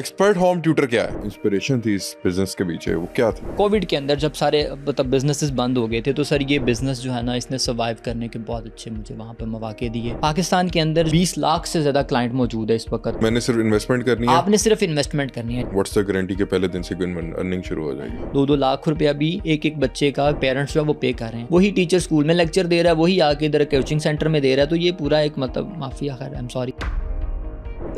Expert home tutor क्या है? Inspiration थी इस बिजनेस के पीछे, वो क्या थी? कोविड के अंदर जब सारे मतलब बिजनेसेस बंद हो गए थे तो सर ये बिजनेस जो है ना इसने सर्वाइव करने के बहुत अच्छे मुझे वहाँ पे मौके दिए। पाकिस्तान के अंदर 20 लाख से ज़्यादा क्लाइंट मौजूद है इस वक्त। मैंने सिर्फ इन्वेस्टमेंट करनी है? आपने सिर्फ इन्वेस्टमेंट करनी है। व्हाट्स द गारंटी के पहले दिन से अर्निंग शुरू हो जाएगी? 2-2 लाख रुपया भी एक बच्चे का पेरेंट्स जो है वो पे कर रहे हैं। वही टीचर स्कूल में लेक्चर दे रहा है, वही आके इधर कोचिंग सेंटर में दे रहा है। तो ये पूरा एक मतलब माफिया है। आई एम सॉरी,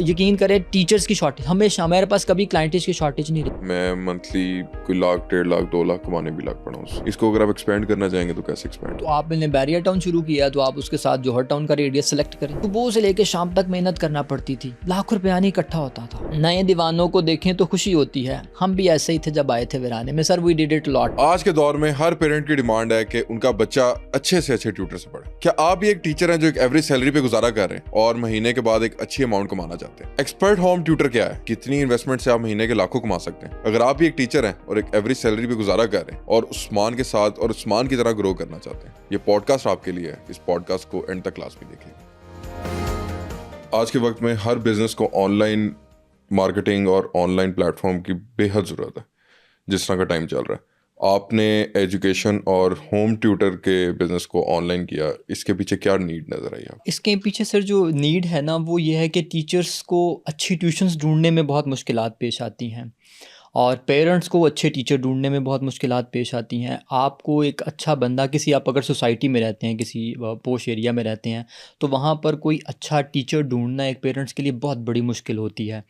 यकीन करें टीचर्स की शॉर्टेज हमेशा, मेरे पास कभी क्लाइंटेज की शॉर्टेज नहीं रही। मैं मंथली कोई लाख, 1.5 लाख, 2 लाख कमाने भी लग पड़ा हूँ। इसको अगर आप एक्सपेंड करना चाहेंगे तो कैसे एक्सपेंड? तो आपने बैरियर टाउन शुरू किया तो आप उसके साथ जौहर टाउन का रेडियस सेलेक्ट करें। सुबह से लेकर शाम तक मेहनत करना पड़ती थी, लाख रुपया नहीं इकट्ठा होता था। नए दीवानों को देखें तो खुशी होती है, हम भी ऐसे ही थे जब आए थे वीराने में। Sir we did it lot. आज के दौर में हर पेरेंट की डिमांड है कि उनका बच्चा अच्छे से अच्छे ट्यूटर से पढ़े। क्या आप भी एक टीचर हैं जो एक एवरेज सैलरी पे गुजारा कर रहे हैं और महीने के बाद एक अच्छी अमाउंट कमाना चाहते हैं? एक्सपर्ट होम ट्यूटर क्या है? कितनी इन्वेस्टमेंट से आप महीने के लाखों कमा सकते हैं? अगर आप भी एक टीचर हैं और एक एवरेज सैलरी पे गुजारा कर रहे हैं और उस्मान के साथ और उस्मान की तरह ग्रो करना चाहते हैं, ये पॉडकास्ट आपके लिए है। इस पॉडकास्ट को एंड तक क्लास में देखिए। आज के वक्त में हर बिजनेस को ऑनलाइन मार्केटिंग और ऑनलाइन प्लेटफॉर्म की बेहद जरूरत है। जिस तरह का टाइम चल रहा है, आपने एजुकेशन और होम ट्यूटर के बिजनेस को ऑनलाइन किया, इसके पीछे क्या नीड नजर आई आपको? इसके पीछे सर जो नीड है ना वो ये है कि टीचर्स को अच्छी ट्यूशन्स ढूंढने में बहुत मुश्किलात पेश आती हैं और पेरेंट्स को अच्छे टीचर ढूंढने में बहुत मुश्किलात पेश आती हैं। आपको एक अच्छा बंदा किसी, आप अगर सोसाइटी में रहते हैं, किसी पोश एरिया में रहते हैं, तो वहाँ पर कोई अच्छा टीचर ढूंढना एक पेरेंट्स के लिए बहुत बड़ी मुश्किल होती है।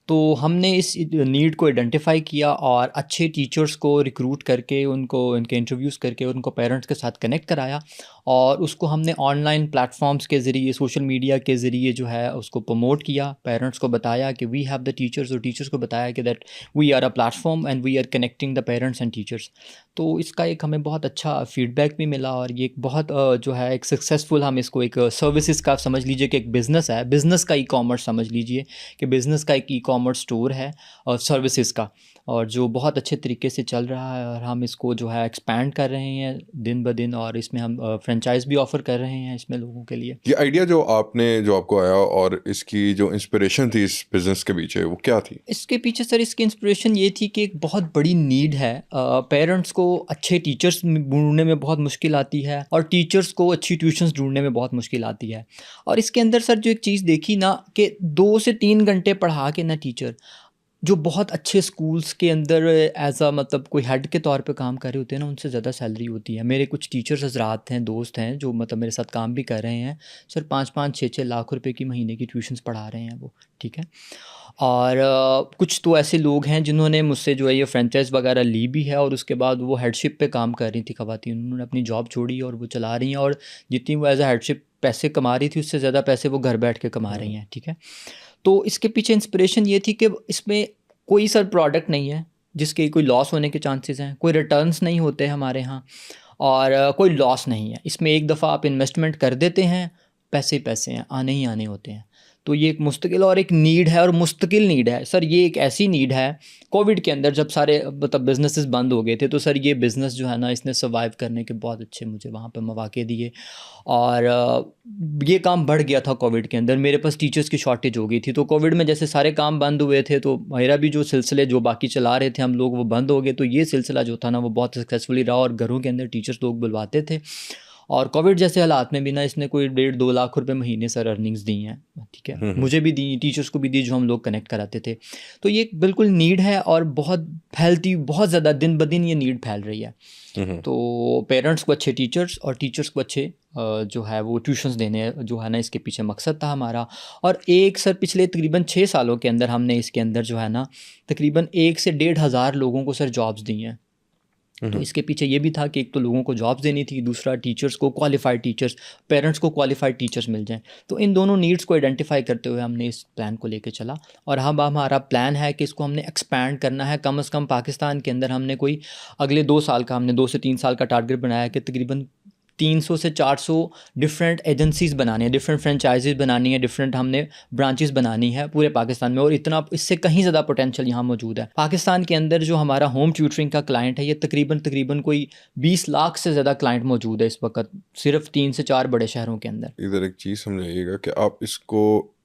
तो हमने इस नीड को आइडेंटिफाई किया और अच्छे टीचर्स को रिक्रूट करके उनको इनके इंटरव्यूज़ करके उनको पेरेंट्स के साथ कनेक्ट कराया और उसको हमने ऑनलाइन प्लेटफॉर्म्स के ज़रिए, सोशल मीडिया के ज़रिए जो है उसको प्रमोट किया। पेरेंट्स को बताया कि वी हैव द टीचर्स, और टीचर्स को बताया कि that we are a platform and we are connecting the parents and teachers. तो इसका एक हमें बहुत अच्छा फीडबैक भी मिला और ये एक बहुत जो है एक सक्सेसफुल, हम इसको एक सर्विसेज का समझ लीजिए कि एक बिज़नेस है, बिज़नेस का ई-कॉमर्स समझ लीजिए कि बिज़नेस का एक ई-कॉमर्स स्टोर है और सर्विसेज का, और जो बहुत अच्छे तरीके से चल रहा है और हम इसको जो है एक्सपैंड कर रहे हैं दिन ब दिन और इसमें हम फ्रेंचाइज भी ऑफ़र कर रहे हैं इसमें लोगों के लिए। ये आइडिया जो आपको आया और इसकी जो इंस्पिरेशन थी इस बिजनेस के पीछे, वो क्या थी? इसके पीछे सर इसकी इंस्पिरेशन ये थी कि एक बहुत बड़ी नीड है। पेरेंट्स को अच्छे टीचर्स ढूंढने में बहुत मुश्किल आती है और टीचर्स को अच्छी ट्यूशन्स ढूंढने में बहुत मुश्किल आती है। और इसके अंदर सर जो एक चीज़ देखी ना कि 2 से 3 घंटे पढ़ा के ना टीचर जो बहुत अच्छे स्कूल्स के अंदर एज अ मतलब कोई हेड के तौर पे काम कर रहे होते हैं ना, उनसे ज़्यादा सैलरी होती है। मेरे कुछ टीचर्स हजरात हैं, दोस्त हैं जो मतलब मेरे साथ काम भी कर रहे हैं सर, 5-5 6-6 लाख रुपए की महीने की ट्यूशन्स पढ़ा रहे हैं वो, ठीक है। और कुछ तो ऐसे लोग हैं जिन्होंने मुझसे जो है ये फ्रेंचाइज वगैरह ली भी है और उसके बाद वो हेडशिप पे काम कर रही थी ख़वातीन, उन्होंने अपनी जॉब छोड़ी और वो चला रही हैं और जितनी वो एज अ हेडशिप पैसे कमा रही थी उससे ज़्यादा पैसे वो घर बैठ के कमा रही हैं, ठीक है। तो इसके पीछे इंस्पिरेशन ये थी कि इसमें कोई सर प्रोडक्ट नहीं है जिसके कोई लॉस होने के चांसेस हैं, कोई रिटर्न्स नहीं होते हमारे यहाँ और कोई लॉस नहीं है इसमें। एक दफ़ा आप इन्वेस्टमेंट कर देते हैं, पैसे ही पैसे हैं, आने ही आने होते हैं। तो ये एक मुस्तकिल और एक नीड है और मुस्तकिल नीड है सर। ये एक ऐसी नीड है, कोविड के अंदर जब सारे मतलब बिजनेसेस बंद हो गए थे तो सर ये बिज़नेस जो है ना इसने सर्वाइव करने के बहुत अच्छे मुझे वहाँ पे मौके दिए और ये काम बढ़ गया था कोविड के अंदर। मेरे पास टीचर्स की शॉर्टेज हो गई थी, तो कोविड में जैसे सारे काम बंद हुए थे तो मेरा भी जो सिलसिले जो बाकी चला रहे थे हम लोग वो बंद हो गए। तो ये सिलसिला जो था ना वो बहुत सक्सेसफुली रहा और घरों के अंदर टीचर्स लोग बुलवाते थे और कोविड जैसे हालात में भी ना इसने कोई 1.5-2 लाख रुपए महीने सर अर्निंग्स दी हैं, ठीक है। मुझे भी दी, टीचर्स को भी दी जो हम लोग कनेक्ट कराते थे। तो ये बिल्कुल नीड है और बहुत फैलती, बहुत ज़्यादा दिन ब दिन ये नीड फैल रही है। तो पेरेंट्स को अच्छे टीचर्स और टीचर्स को अच्छे जो है वो ट्यूशन्स देने जो है ना इसके पीछे मकसद था हमारा। और एक सर पिछले तकरीबन 6 सालों के अंदर हमने इसके अंदर जो है ना तकरीबन 1 से 1,500 लोगों को सर जॉब्स दी हैं। तो इसके पीछे ये भी था कि एक तो लोगों को जॉब्स देनी थी, दूसरा टीचर्स को क्वालिफाइड टीचर्स, पेरेंट्स को क्वालिफाइड टीचर्स मिल जाएं। तो इन दोनों नीड्स को आइडेंटिफाई करते हुए हमने इस प्लान को लेके चला और हम हमारा प्लान है कि इसको हमने एक्सपैंड करना है। कम से कम पाकिस्तान के अंदर हमने कोई अगले 2 साल का, हमने 2 से 3 साल का टारगेट बनाया है कि तकरीबन 300 से 400 डिफरेंट एजेंसीज़ बनानी है, डिफरेंट फ्रेंचाइजीज़ बनानी है, डिफरेंट हमने ब्रांचेस बनानी है पूरे पाकिस्तान में। और इतना, इससे कहीं ज़्यादा पोटेंशियल यहाँ मौजूद है। पाकिस्तान के अंदर जो हमारा होम ट्यूटरिंग का क्लाइंट है ये तकरीबन कोई 20 लाख से ज़्यादा क्लाइंट मौजूद है इस वक्त सिर्फ 3 से 4 बड़े शहरों के अंदर। इधर एक चीज़ समझाइएगा कि आप इसको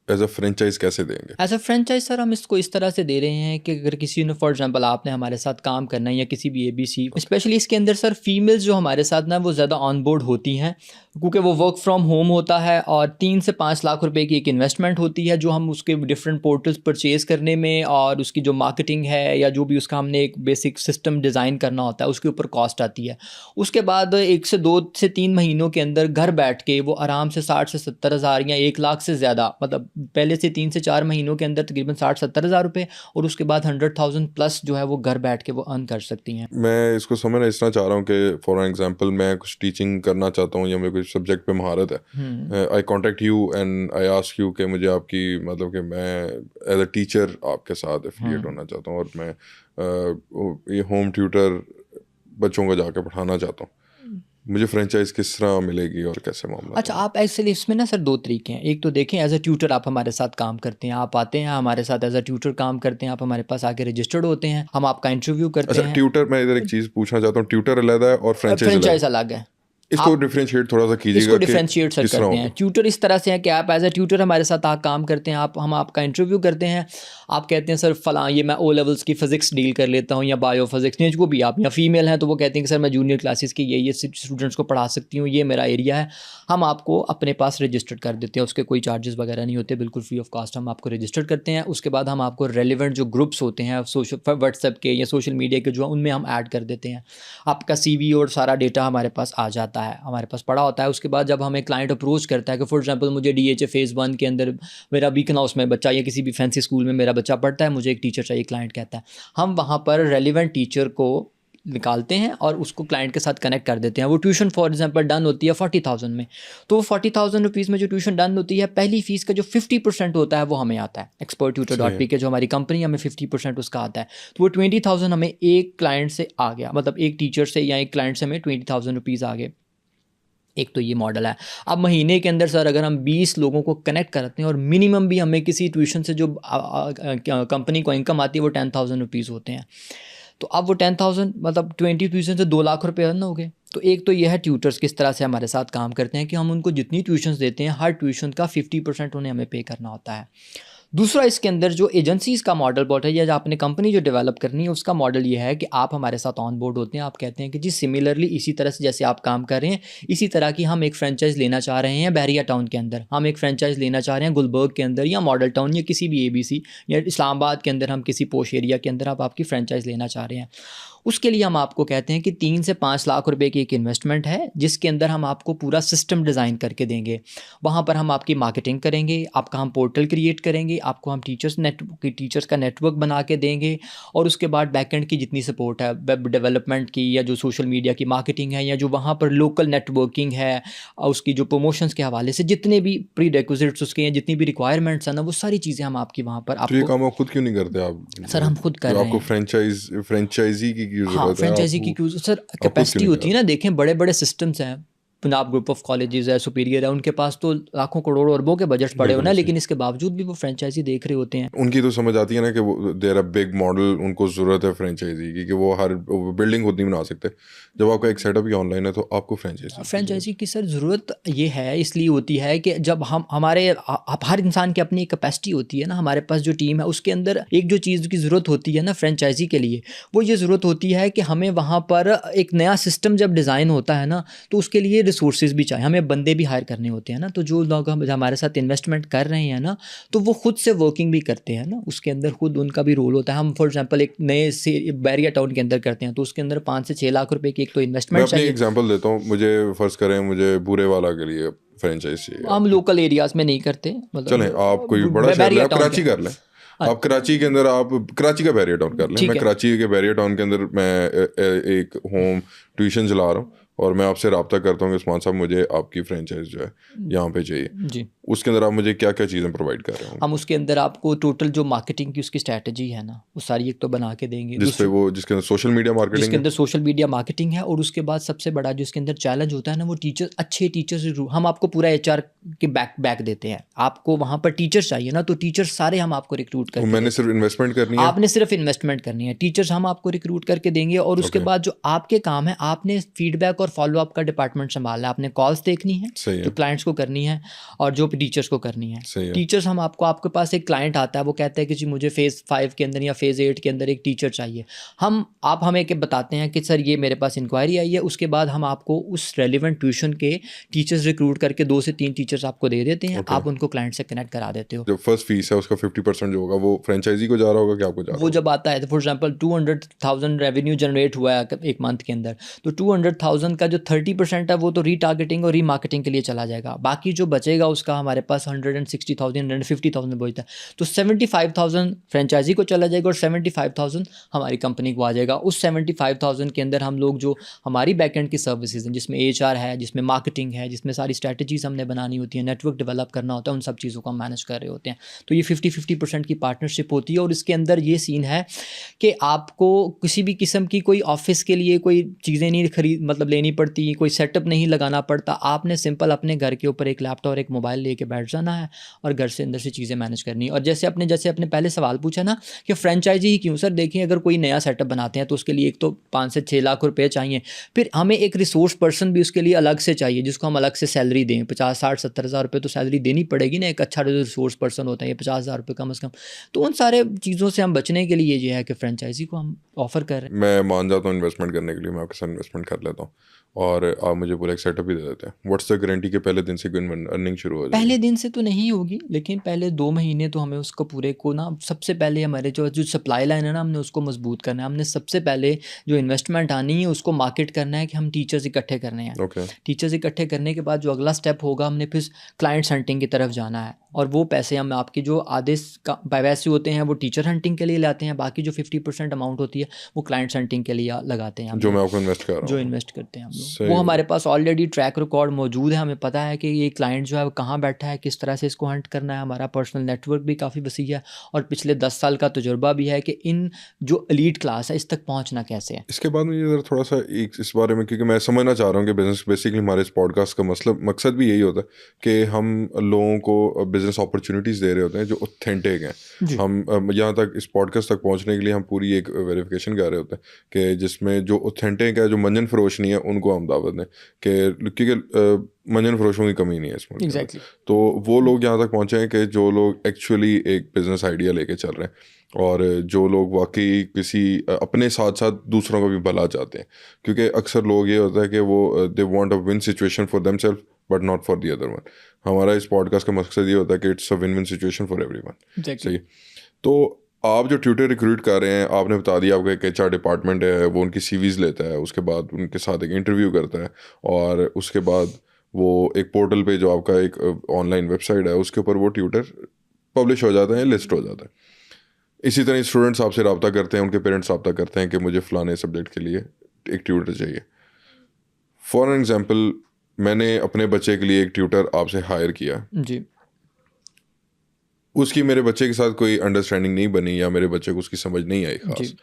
एज अ फ्रेंचाइज कैसे देंगे? एज अ फ्रेंचाइज सर हम इसको इस तरह से दे रहे हैं कि अगर किसी ने फॉर एग्जांपल आपने हमारे साथ काम करना है या किसी भी ABC, स्पेशली इसके अंदर सर फीमेल्स जो हमारे साथ ना वो ज़्यादा ऑन बोर्ड होती हैं, क्योंकि वो वर्क फ्रॉम होम होता है और 3 से 5 लाख रुपए की एक इन्वेस्टमेंट होती है जो हम उसके डिफरेंट पोर्टल्स परचेज़ करने में और उसकी जो मार्केटिंग है या जो भी उसका हमने एक बेसिक सिस्टम डिज़ाइन करना होता है उसके ऊपर कॉस्ट आती है। उसके बाद 1 से 2 से 3 महीनों के अंदर घर बैठ के वो आराम से 60 से 70 हज़ार या 1 लाख से ज़्यादा, मतलब पहले से 3 से 4 महीनों के अंदर तकरीबन 60-70 हज़ार रुपये और उसके बाद 100,000 प्लस जो है वो घर बैठ के वो अर्न कर सकती हैं। मैं इसको समझना इसना चाह रहा हूँ कि फॉर एग्जांपल मैं कुछ टीचिंग करना चाहता हूँ या मेरे कुछ सब्जेक्ट पे महारत है, eye contact you and I ask you कि मुझे आपकी मतलब कि मैं एज अ टीचर आपके साथ एफिलिएट होना चाहता हूँ और मैं ये होम ट्यूटर बच्चों को जाके पढ़ाना चाहता हूँ, मुझे फ्रेंचाइज किस तरह मिलेगी और कैसे मामला? अच्छा, आप एक्चुअली इसमें ना सर 2 तरीके हैं। एक तो देखें एज अ ट्यूटर आप हमारे साथ काम करते हैं, आप आते हैं हमारे साथ एज अ ट्यूटर काम करते हैं, आप हमारे पास आके रजिस्टर्ड होते हैं, हम आपका इंटरव्यू करते अच्छा, हैं। ट्यूटर, मैं इधर एक चीज़ पूछना चाहता हूँ, ट्यूटर अलग है और फ्रेंचाइज अलग है, फ्रेंचाइज अलग है। इसको डिफरेंशिएट थोड़ा सा कीजिएगा इसको कि डिफरेंशिएट सर किस तरह करते हैं। होगा? ट्यूटर इस तरह से है कि आप एज अ ट्यूटर हमारे साथ काम करते हैं, हम आपका इंटरव्यू करते हैं, आप कहते हैं सर फ़लाँ ये मैं O लेवल्स की फ़िज़िक्स डील कर लेता हूँ या बायो फिज़िक्स, या जो भी आप, या फीमेल हैं तो वो कहते हैं कि सर मैं जूनियर क्लासेस की ये स्टूडेंट्स को पढ़ा सकती हूँ, ये मेरा एरिया है। हम आपको अपने पास रजिस्टर्ड कर देते हैं, उसके कोई चार्जेस वगैरह नहीं होते, बिल्कुल फ्री ऑफ कॉस्ट हम आपको रजिस्टर्ड करते हैं। उसके बाद हम आपको रेलिवेंट जो ग्रुप्स होते हैं सोशल व्हाट्सएप के या सोशल मीडिया के जो उनमें हम ऐड कर देते हैं। आपका CV और सारा डेटा हमारे पास आ जाता है, हमारे पास पड़ा होता है। उसके बाद जब हमें क्लाइंट अप्रोच करता है कि फॉर एग्जांपल मुझे DHA फ़ेज़ 1 के अंदर मेरा बीकन हाउस में बच्चा या किसी भी फैंसी स्कूल में मेरा बच्चा पढ़ता है, मुझे एक टीचर चाहिए, क्लाइंट कहता है, हम वहाँ पर रेलिवेंट टीचर को निकालते हैं और उसको क्लाइंट के साथ कनेक्ट कर देते हैं। वो ट्यूशन फॉर एग्जांपल डन होती है 40,000 में, तो वो 40,000 रुपीज़ में जो ट्यूशन डन होती है, पहली फ़ीस का जो 50% होता है वो हमें आता है। experttutor.pk जो हमारी कंपनी, हमें 50% उसका आता है। तो वो 20,000 हमें एक क्लाइंट से आ गया, मतलब एक टीचर से या एक क्लाइंट से हमें 20,000 रुपीज़ आ गए। एक तो ये मॉडल है। अब महीने के अंदर सर अगर हम 20 लोगों को कनेक्ट करते हैं और मिनिमम भी हमें किसी ट्यूशन से जो कंपनी को इनकम आती है वो 10,000 रुपीज़ होते हैं। तो अब वो 10,000 मतलब 20 ट्यूशन से 2 लाख रुपए अर्न हो गए। तो एक तो ये है ट्यूटर्स किस तरह से हमारे साथ काम करते हैं कि हम उनको जितनी ट्यूशन्स देते हैं हर ट्यूशन का 50% उन्हें हमें पे करना होता है। दूसरा इसके अंदर जो एजेंसीज़ का मॉडल बोल है या जो आपने कंपनी जो डेवलप करनी है उसका मॉडल ये है कि आप हमारे साथ ऑन बोर्ड होते हैं, आप कहते हैं कि जी सिमिलरली इसी तरह से जैसे आप काम कर रहे हैं इसी तरह की हम एक फ्रेंचाइज़ लेना चाह रहे हैं बहरिया टाउन के अंदर, हम एक फ्रेंचाइज़ लेना चाह रहे हैं गुलबर्ग के अंदर या मॉडल टाउन या किसी भी ABC या इस्लामाबाद के अंदर, हम किसी पोश एरिया के अंदर आप आपकी फ्रेंचाइज़ लेना चाह रहे हैं। उसके लिए हम आपको कहते हैं कि 3 से 5 लाख रुपए की एक इन्वेस्टमेंट है जिसके अंदर हम आपको पूरा सिस्टम डिज़ाइन करके देंगे। वहाँ पर हम आपकी मार्केटिंग करेंगे, आपका हम पोर्टल क्रिएट करेंगे, आपको हम टीचर्स का नेटवर्क बना के देंगे और उसके बाद बैकएंड की जितनी सपोर्ट है, वेब डेवलपमेंट की या जो सोशल मीडिया की मार्केटिंग है या जो वहाँ पर लोकल नेटवर्किंग है और उसकी जो प्रमोशंस के हवाले से जितने भी प्री रिक्विजिट्स उसके हैं, जितनी भी रिक्वायरमेंट्स हैं ना, वो सारी चीज़ें हम आपकी वहाँ पर तो ये आपको काम आप खुद क्यों नहीं करते? आप सर हम खुद कर रहे आपको हैं। फ्रेंचाइजी की जरूरत हाँ, है, फ्रेंचाइजी की क्यों सर, आप खुद कैपेसिटी क्यों नहीं होती है ना, देखें बड़े बड़े सिस्टम्स हैं, पंजाब ग्रुप ऑफ कॉलेजेस है, सुपीरियर है, उनके पास तो लाखों करोड़ों अरबों के बजट पड़े हो ना, लेकिन इसके बावजूद भी वो फ्रेंचाइजी देख रहे होते हैं। उनकी तो समझ आती है ना कि वो देर अ बिग मॉडल, उनको ज़रूरत है फ्रेंचाइजी की कि वो हर बिल्डिंग खुद नहीं बना सकते। जब आपका एक सेटअप ही ऑनलाइन है तो आपको फ्रेंचाइजी की सर ज़रूरत ये है इसलिए होती है कि जब हम हमारे हर इंसान की अपनी कैपेसिटी होती है ना, हमारे पास जो टीम है उसके अंदर एक जो चीज़ की ज़रूरत होती है ना फ्रेंचाइजी के लिए, वो ये ज़रूरत होती है कि हमें वहाँ पर एक नया सिस्टम जब डिज़ाइन होता है ना तो उसके लिए रिसोर्सेज भी चाहिए, हमें बंदे भी हायर करने होते हैं ना। तो जो लोग हमारे साथ इन्वेस्टमेंट कर रहे हैं ना तो वो खुद से वर्किंग भी करते हैं ना, उसके अंदर खुद उनका भी रोल होता है। हम फॉर एग्जांपल एक नए से बैरिया टाउन के अंदर करते हैं तो उसके अंदर 5 से 6 लाख रुपए की एक तो इन्वेस्टमेंट चाहिए। एग्जांपल देता हूँ, मुझे फर्ज करें मुझे बुरे वाला के लिए फ्रेंचाइज चाहिए, हम लोकल एरियाज़ में नहीं करते, मतलब चलें आप कोई बड़ा शहर लें, आप कराची कर लें, आप कराची के अंदर आप कराची का बैरियर टाउन कर लें, मैं कराची के बैरियर टाउन के अंदर मैं एक होम ट्यूशन चला रहा हूँ और मैं आपसे रब्ता करता हूँ कि उस्मान साहब मुझे आपकी फ्रेंचाइज जो है यहाँ पे चाहिए जी, उसके अंदर आप मुझे क्या क्या चीज़ें प्रोवाइड कर रहे हो? हम उसके अंदर आपको टोटल जो मार्केटिंग की उसकी स्ट्रैटेजी है ना वो सारी एक तो बना के देंगे, जिसके अंदर सोशल मीडिया मार्केटिंग, जिसके अंदर सोशल मीडिया मार्केटिंग है। और उसके बाद सबसे बड़ा जो इसके अंदर चैलेंज होता है ना वो टीचर, अच्छे टीचर्स, हम आपको पूरा HR के बैक देते हैं। आपको वहाँ पर टीचर चाहिए ना तो टीचर सारे हम आपको रिक्रूट करके, मैंने सिर्फ इन्वेस्टमेंट करनी है, आपने सिर्फ इन्वेस्टमेंट करनी है, टीचर्स हम आपको रिक्रूट करके देंगे और उसके बाद जो आपके काम है आपने फीडबैक और फॉलो अप का डिपार्टमेंट संभालना है। आपने कॉल्स देखनी है सही है, जो क्लाइंट्स को करनी है और जो टीचर्स को करनी है। सही है, टीचर्स हम आपके पास एक क्लाइंट आता है, वो कहता है कि जी मुझे फेज़ 5 के अंदर या फेज़ 8 के अंदर एक टीचर चाहिए। आप हमें एक बताते हैं कि सर ये मेरे पास इंक्वायरी आई है, उसके बाद हम आपको उस रेलिवेंट ट्यूशन के टीचर्स रिक्रूट करके 2 से 3 टीचर्स आपको दे देते हैं। Okay. आप उनको क्लाइंट से कनेक्ट करा देते हो। जो फर्स्ट फीस है उसका 50% जो होगा वो फ्रेंचाइजी को जा रहा होगा कि आपको जा रहा वो होगा? जब आता है तो फॉर एग्जांपल 200,000 रेवेन्यू जनरेट हुआ है एक मंथ के अंदर, तो 200,000 का जो 30% है वो तो रीटारगेटिंग और रीमार्केटिंग के लिए चला जाएगा। बाकी जो बचेगा उसका हमारे पास 160,000 150,000 बचता है, तो 75,000 फ्रेंचाइजी को चला जाएगा और 75,000 हमारी कंपनी को आ जाएगा। उस 75,000 के अंदर हम लोग जो हमारी बैकएंड की सर्विसेज हैं, जिसमें HR है, जिसमें मार्केटिंग है, जिसमें सारी स्ट्रैटेजीज हमने बनानी होती है, नेटवर्क डेवलप करना होता है, उन सब चीज़ों को हम मैनेज कर रहे होते हैं। तो ये 50-50% की पार्टनरशिप होती है। और इसके अंदर ये सीन है कि आपको किसी भी किस्म की कोई ऑफिस के लिए कोई चीज़ें नहीं लेनी पड़ती, कोई सेटअप नहीं लगाना पड़ता। आपने सिंपल अपने घर के ऊपर एक लैपटॉप और एक मोबाइल लेके बैठ जाना है और घर से अंदर से चीज़ें मैनेज करनी है। और जैसे आपने पहले सवाल पूछा ना कि फ्रेंचाइजी ही क्यों? सर देखिए, अगर कोई नया सेटअप बनाते हैं तो उसके लिए एक तो 5 से 6 लाख रुपए चाहिए, फिर हमें एक रिसोर्स पर्सन भी उसके लिए अलग से चाहिए, जिसको हम अलग से सैलरी दें। 50, 60, 70 हज़ार रुपये तो सैलरी देनी पड़ेगी ना। एक अच्छा रिसोर्स पर्सन होता है, ये 50,000 रुपये कम से कम। तो उन सारे चीज़ों से हम बचने के लिए ये है कि फ्रेंचाइजी को हम ऑफर कर रहे हैं। मैं मान जाता हूँ इन्वेस्टमेंट करने के लिए, मैं आपके साथ इन्वेस्टमेंट कर लेता हूँ और आप मुझे पूरा एक सेटअप भी दे देते हैं। व्हाट्स द गारंटी के पहले दिन से अर्निंग शुरू हो जाएगी? पहले दिन से तो नहीं होगी, लेकिन पहले 2 महीने तो हमें उसको पूरे को ना, सबसे पहले हमारे जो सप्लाई लाइन है ना, हमने उसको मजबूत करना है। हमने सबसे पहले जो इन्वेस्टमेंट आनी है उसको मार्केट करना है कि हम टीचर्स इकट्ठे करने हैं। ओके, टीचर्स इकट्ठे करने के बाद जो अगला स्टेप होगा, हमने फिर क्लाइंट्स हंटिंग की तरफ जाना है। और वो पैसे हम आपके जो आधे पैसे होते हैं वो टीचर हंटिंग के लिए लाते हैं, बाकी जो 50% अमाउंट होती है वो क्लाइंट्स हंटिंग के लिए लगाते हैं हम जो लोग, मैं आपको इन्वेस्ट कर रहा जो हूँ। इन्वेस्ट करते हैं हम लोग। सही वो है। हमारे पास ऑलरेडी ट्रैक रिकॉर्ड मौजूद है, हमें पता है कि ये क्लाइंट जो है वो कहाँ बैठा है, किस तरह से इसको हंट करना है। हमारा पर्सनल नेटवर्क भी काफ़ी वसी है और पिछले 10 साल का तजुर्बा भी है कि इन जो एलीट क्लास है इस तक पहुँचना कैसे है। इसके बाद मुझे ज़रा थोड़ा सा एक इस बारे में, क्योंकि मैं समझना चाह रहा हूँ कि बिज़नेस बेसिकली हमारे इस पॉडकास्ट का मकसद भी यही होता है कि हम लोगों को बिज़नेस अपॉर्चुनिटीज़ दे रहे होते हैं जो ऑथेंटिक हैं। जी। हम यहाँ तक इस पॉडकास्ट तक पहुँचने के लिए हम पूरी एक वेरिफिकेशन कर रहे होते हैं कि जिसमें जो ऑथेंटिक है, जो मंजन फरोश नहीं है, उनको हम दावत दें कि क्योंकि मंजन फरोशों की कमी नहीं है इसमें। एग्जैक्टली। तो वो लोग यहाँ तक पहुँचे हैं कि जो लोग एक्चुअली एक बिज़नेस आइडिया लेके चल रहे हैं और जो लोग वाकई किसी अपने साथ साथ दूसरों का भी भला चाहते हैं। क्योंकि अक्सर लोग ये होता है कि वो they want a win situation for themselves but not for the other one. हमारा इस पॉडकास्ट का मकसद ये होता है कि it's a win win situation for everyone. सही। तो आप जो ट्यूटर रिक्रूट कर रहे हैं, आपने बता दिया आपका एक HR डिपार्टमेंट है, वो उनकी CVs लेता है, उसके बाद उनके साथ एक इंटरव्यू करता है और उसके बाद वो एक पोर्टल पे जो आपका एक ऑनलाइन वेबसाइट है उसके ऊपर वो ट्यूटर पब्लिश हो जाता है, लिस्ट हो जाता है। इसी तरह स्टूडेंट्स आपसे रब्ता करते हैं, उनके पेरेंट्स रब्ता करते हैं कि मुझे फ़लाने सब्जेक्ट के लिए एक ट्यूटर चाहिए। फॉर एग्जांपल, मैंने अपने बच्चे के लिए एक ट्यूटर आपसे हायर किया, जी। उसकी मेरे बच्चे के साथ कोई अंडरस्टैंडिंग नहीं बनी या मेरे बच्चे को उसकी समझ नहीं आई खास, जी।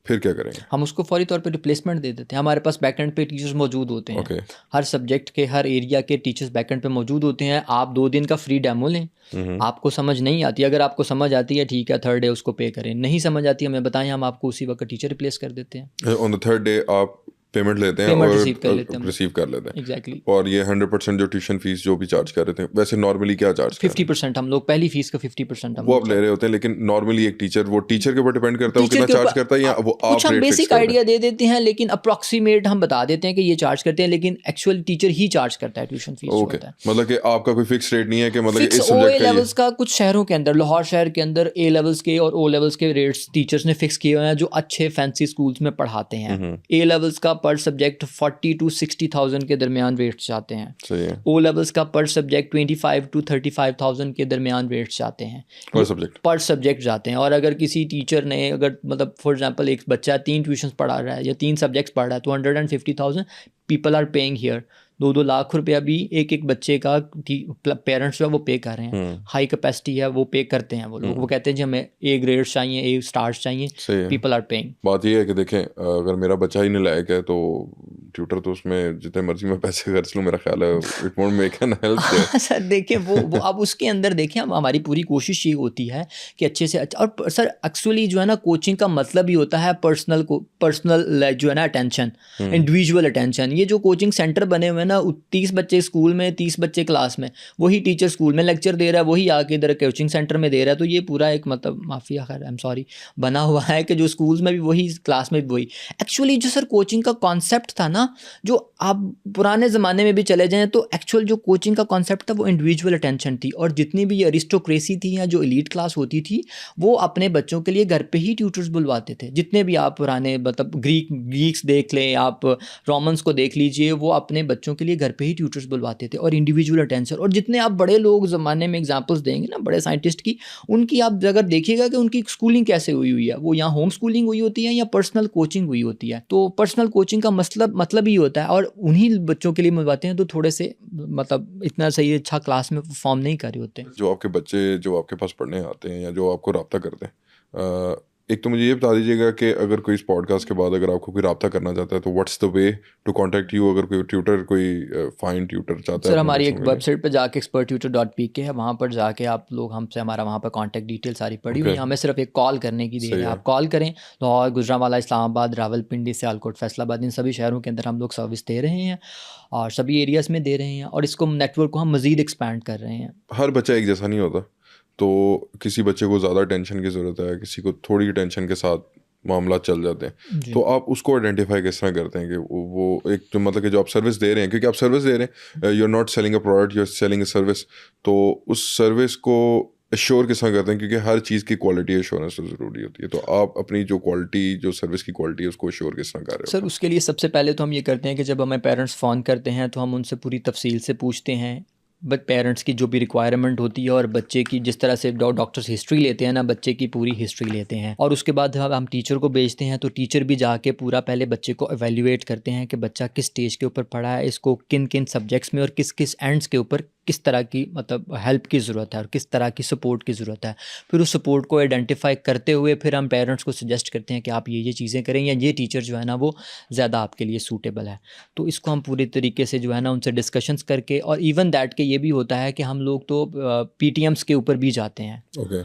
फिर क्या करेंगे? हम उसको फौरी तौर पे रिप्लेसमेंट दे देते हैं। हमारे पास बैकएंड पे टीचर्स मौजूद होते हैं। ओके। हर सब्जेक्ट के, हर एरिया के टीचर्स बैकएंड पे मौजूद होते हैं। आप 2 दिन का फ्री डेमो लें। आपको समझ नहीं आती, अगर आपको समझ आती है ठीक है, 3rd डे उसको पे करें। नहीं समझ आती हमें बताएं, हम आपको उसी वक्त टीचर रिप्लेस कर देते हैं। ऑन द 3rd डे आप पेमेंट लेते हैं पेमेंट और रिसीव कर लेते हैं हम। रिसीव कर लेते हैं। एग्जैक्टली। और ये 100% जो ट्यूशन फीस जो भी चार्ज कर रहे थे, वैसे नॉर्मली क्या चार्ज कर रहे 50% हम लोग, पहली फीस का 50% हम वो लोग आप ले रहे होते हैं, लेकिन नॉर्मली एक टीचर, वो टीचर के ऊपर डिपेंड करता है वो टीचर कितना के चार्ज ऊपर करता है या वो आप कुछ हम रेट फिक्स बेसिक करते हैं? आइडिया दे देते हैं, लेकिन अप्रॉक्सीमेट हम बता देते हैं कि ये चार्ज करते हैं, लेकिन एक्चुअल टीचर ही चार्ज करता है ट्यूशन फीस जो ओके, होता है। मतलब कि आपका कोई फिक्स रेट नहीं है कि मतलब कि फिक्स इस ओ ए सब्जेक्ट का ये लेवल्स का कुछ शहरों के अंदर, लाहौर शहर के अंदर A लेवल्स के और O लेवल्स के रेट्स टीचर्स ने फिक्स किए हुए हैं जो अच्छे फैंसी स्कूल्स में पढ़ाते हैं। A लेवल्स का पर सब्जेक्ट 40 to 60,000 के दरमियान रेट्स जाते हैं। सही है। O लेवल्स का पर सब्जेक्ट 25 to 35,000 के दरमियान रेट्स जाते हैं। पर सब्जेक्ट जाते हैं। और अगर किसी टीचर ने, अगर मतलब फॉर एग्जांपल एक बच्चा 3 ट्यूशन्स पढ़ा रहा है या 3 सब्जेक्ट्स पढ़ रहा है, तो 150,000 people are paying here. 2-2 lakh रुपया भी एक बच्चे का पेरेंट्स जो है वो पे कर रहे हैं। हाई कैपेसिटी है, वो पे करते हैं वो लोग। वो कहते हैं जी हमें A ग्रेड्स चाहिए, A स्टार्स चाहिए, पीपल आर पेइंग। बात ये है कि देखें, अगर मेरा बच्चा ही नालायक है तो ट्यूटर तो उसमें जितने मर्जी मैं पैसे खर्च लूँ, मेरा ख्याल है it won't make an help there. Sir देखिए वो अब उसके अंदर देखिए हम हमारी पूरी कोशिश ये होती है कि अच्छे से अच्छा, और सर एक्चुअली जो है ना कोचिंग का मतलब ही होता है पर्सनल जो है ना अटेंशन, इंडिविजुअल अटेंशन। ये जो कोचिंग सेंटर बने हुए हैं ना 30 बच्चे स्कूल में 30 बच्चे क्लास में, वही टीचर स्कूल में लेक्चर दे रहा है, वही आके इधर कोचिंग सेंटर में दे रहा है। तो ये पूरा एक मतलब माफिया, खैर आई एम सॉरी, बना हुआ है कि जो स्कूल्स में भी वही क्लास में भी वही। एक्चुअली जो सर कोचिंग का कॉन्सेप्ट था ना, जो आप पुराने ज़माने में भी चले जाएं तो एक्चुअल जो कोचिंग का कॉन्सेप्ट था वो इंडिविजुअल अटेंशन थी। और जितनी भी अरिस्टोक्रेसी थी या जो एलीट क्लास होती थी वो अपने बच्चों के लिए घर पे ही ट्यूटर्स बुलवाते थे। जितने भी आप पुराने मतलब ग्रीक्स देख लें, आप रोमन्स को देख लीजिए, वो अपने बच्चों के लिए घर पे ही ट्यूटर्स बुलवाते थे। और इंडिविजुअल अटेंशन, और जितने आप बड़े लोग ज़माने में एग्जाम्पल्स देंगे ना बड़े साइंटिस्ट की, उनकी आप अगर देखिएगा कि उनकी स्कूलिंग कैसे हुई है, वो यहाँ होम स्कूलिंग हुई होती है या पर्सनल कोचिंग हुई होती है। तो पर्सनल कोचिंग का मतलब ही होता है, और उन्हीं बच्चों के लिए मिलवाते हैं तो थोड़े से मतलब इतना सही अच्छा क्लास में परफॉर्म नहीं कर रहे होते। जो आपके बच्चे जो आपके पास पढ़ने आते हैं या जो आपको रब्ता करते हैं, एक तो मुझे ये बता दीजिएगा कि अगर कोई इस पॉडकास्ट के बाद अगर आपको कोई रब्ता करना चाहता है तो what's the way to contact you, अगर कोई ट्यूटर कोई फाइन ट्यूटर चाहता है सर अपने हमारी एक बच्चों के लिए? वेबसाइट पर जाके experttutor.pk है, वहाँ पर जाके आप लोग हमसे, हमारा वहाँ पर कॉन्टैक्ट डिटेल सारी पड़ी हुई है। Okay. हमें सिर्फ एक कॉल करने की देर सही है। है। आप कॉल करें, लाहौर, गुजरांवाला, इस्लामाबाद, रावलपिंडी, सियालकोट, फैसलाबाद, इन सभी शहरों के अंदर हम लोग सर्विस दे रहे हैं और सभी एरियाज़ में दे रहे हैं, और इसको नेटवर्क को हम मज़ीद एक्सपैंड कर रहे हैं। हर बच्चा एक जैसा नहीं होता, तो किसी बच्चे को ज़्यादा टेंशन की ज़रूरत है, किसी को थोड़ी टेंशन के साथ मामला चल जाते हैं। जी तो आप उसको आइडेंटिफाई किस तरह करते हैं कि वो एक जो मतलब कि जो आप सर्विस दे रहे हैं, क्योंकि आप सर्विस दे रहे हैं, you are not selling a product, you are selling a service, तो उस सर्विस को एश्योर किस तरह करते हैं, क्योंकि हर चीज़ की क्वालिटी एश्योरेंस तो ज़रूरी होती है। तो आप अपनी जो क्वालिटी, जो सर्विस की क्वालिटी है, उसको एश्योर किस तरह कर रहे सर, हो? उसके लिए सबसे पहले तो हम ये करते हैं कि जब हमें पेरेंट्स फ़ोन करते हैं तो हम उनसे पूरी तफसील से पूछते हैं बट पेरेंट्स की जो भी रिक्वायरमेंट होती है, और बच्चे की जिस तरह से डॉक्टर्स हिस्ट्री लेते हैं ना, बच्चे की पूरी हिस्ट्री लेते हैं। और उसके बाद हम टीचर को भेजते हैं, तो टीचर भी जाके पूरा पहले बच्चे को एवेल्यूएट करते हैं कि बच्चा किस स्टेज के ऊपर पढ़ा है, इसको किन किन सब्जेक्ट्स में और किस किस एंड्स के ऊपर किस तरह की मतलब हेल्प की ज़रूरत है और किस तरह की सपोर्ट की ज़रूरत है। फिर उस सपोर्ट को आइडेंटिफाई करते हुए फिर हम पेरेंट्स को सजेस्ट करते हैं कि आप ये चीज़ें करें, या ये टीचर जो है ना वो ज़्यादा आपके लिए सूटेबल है। तो इसको हम पूरी तरीके से जो है ना उनसे डिस्कशंस करके, और इवन दैट के ये भी होता है कि हम लोग तो पीटीएम्स के ऊपर भी जाते हैं। ओके।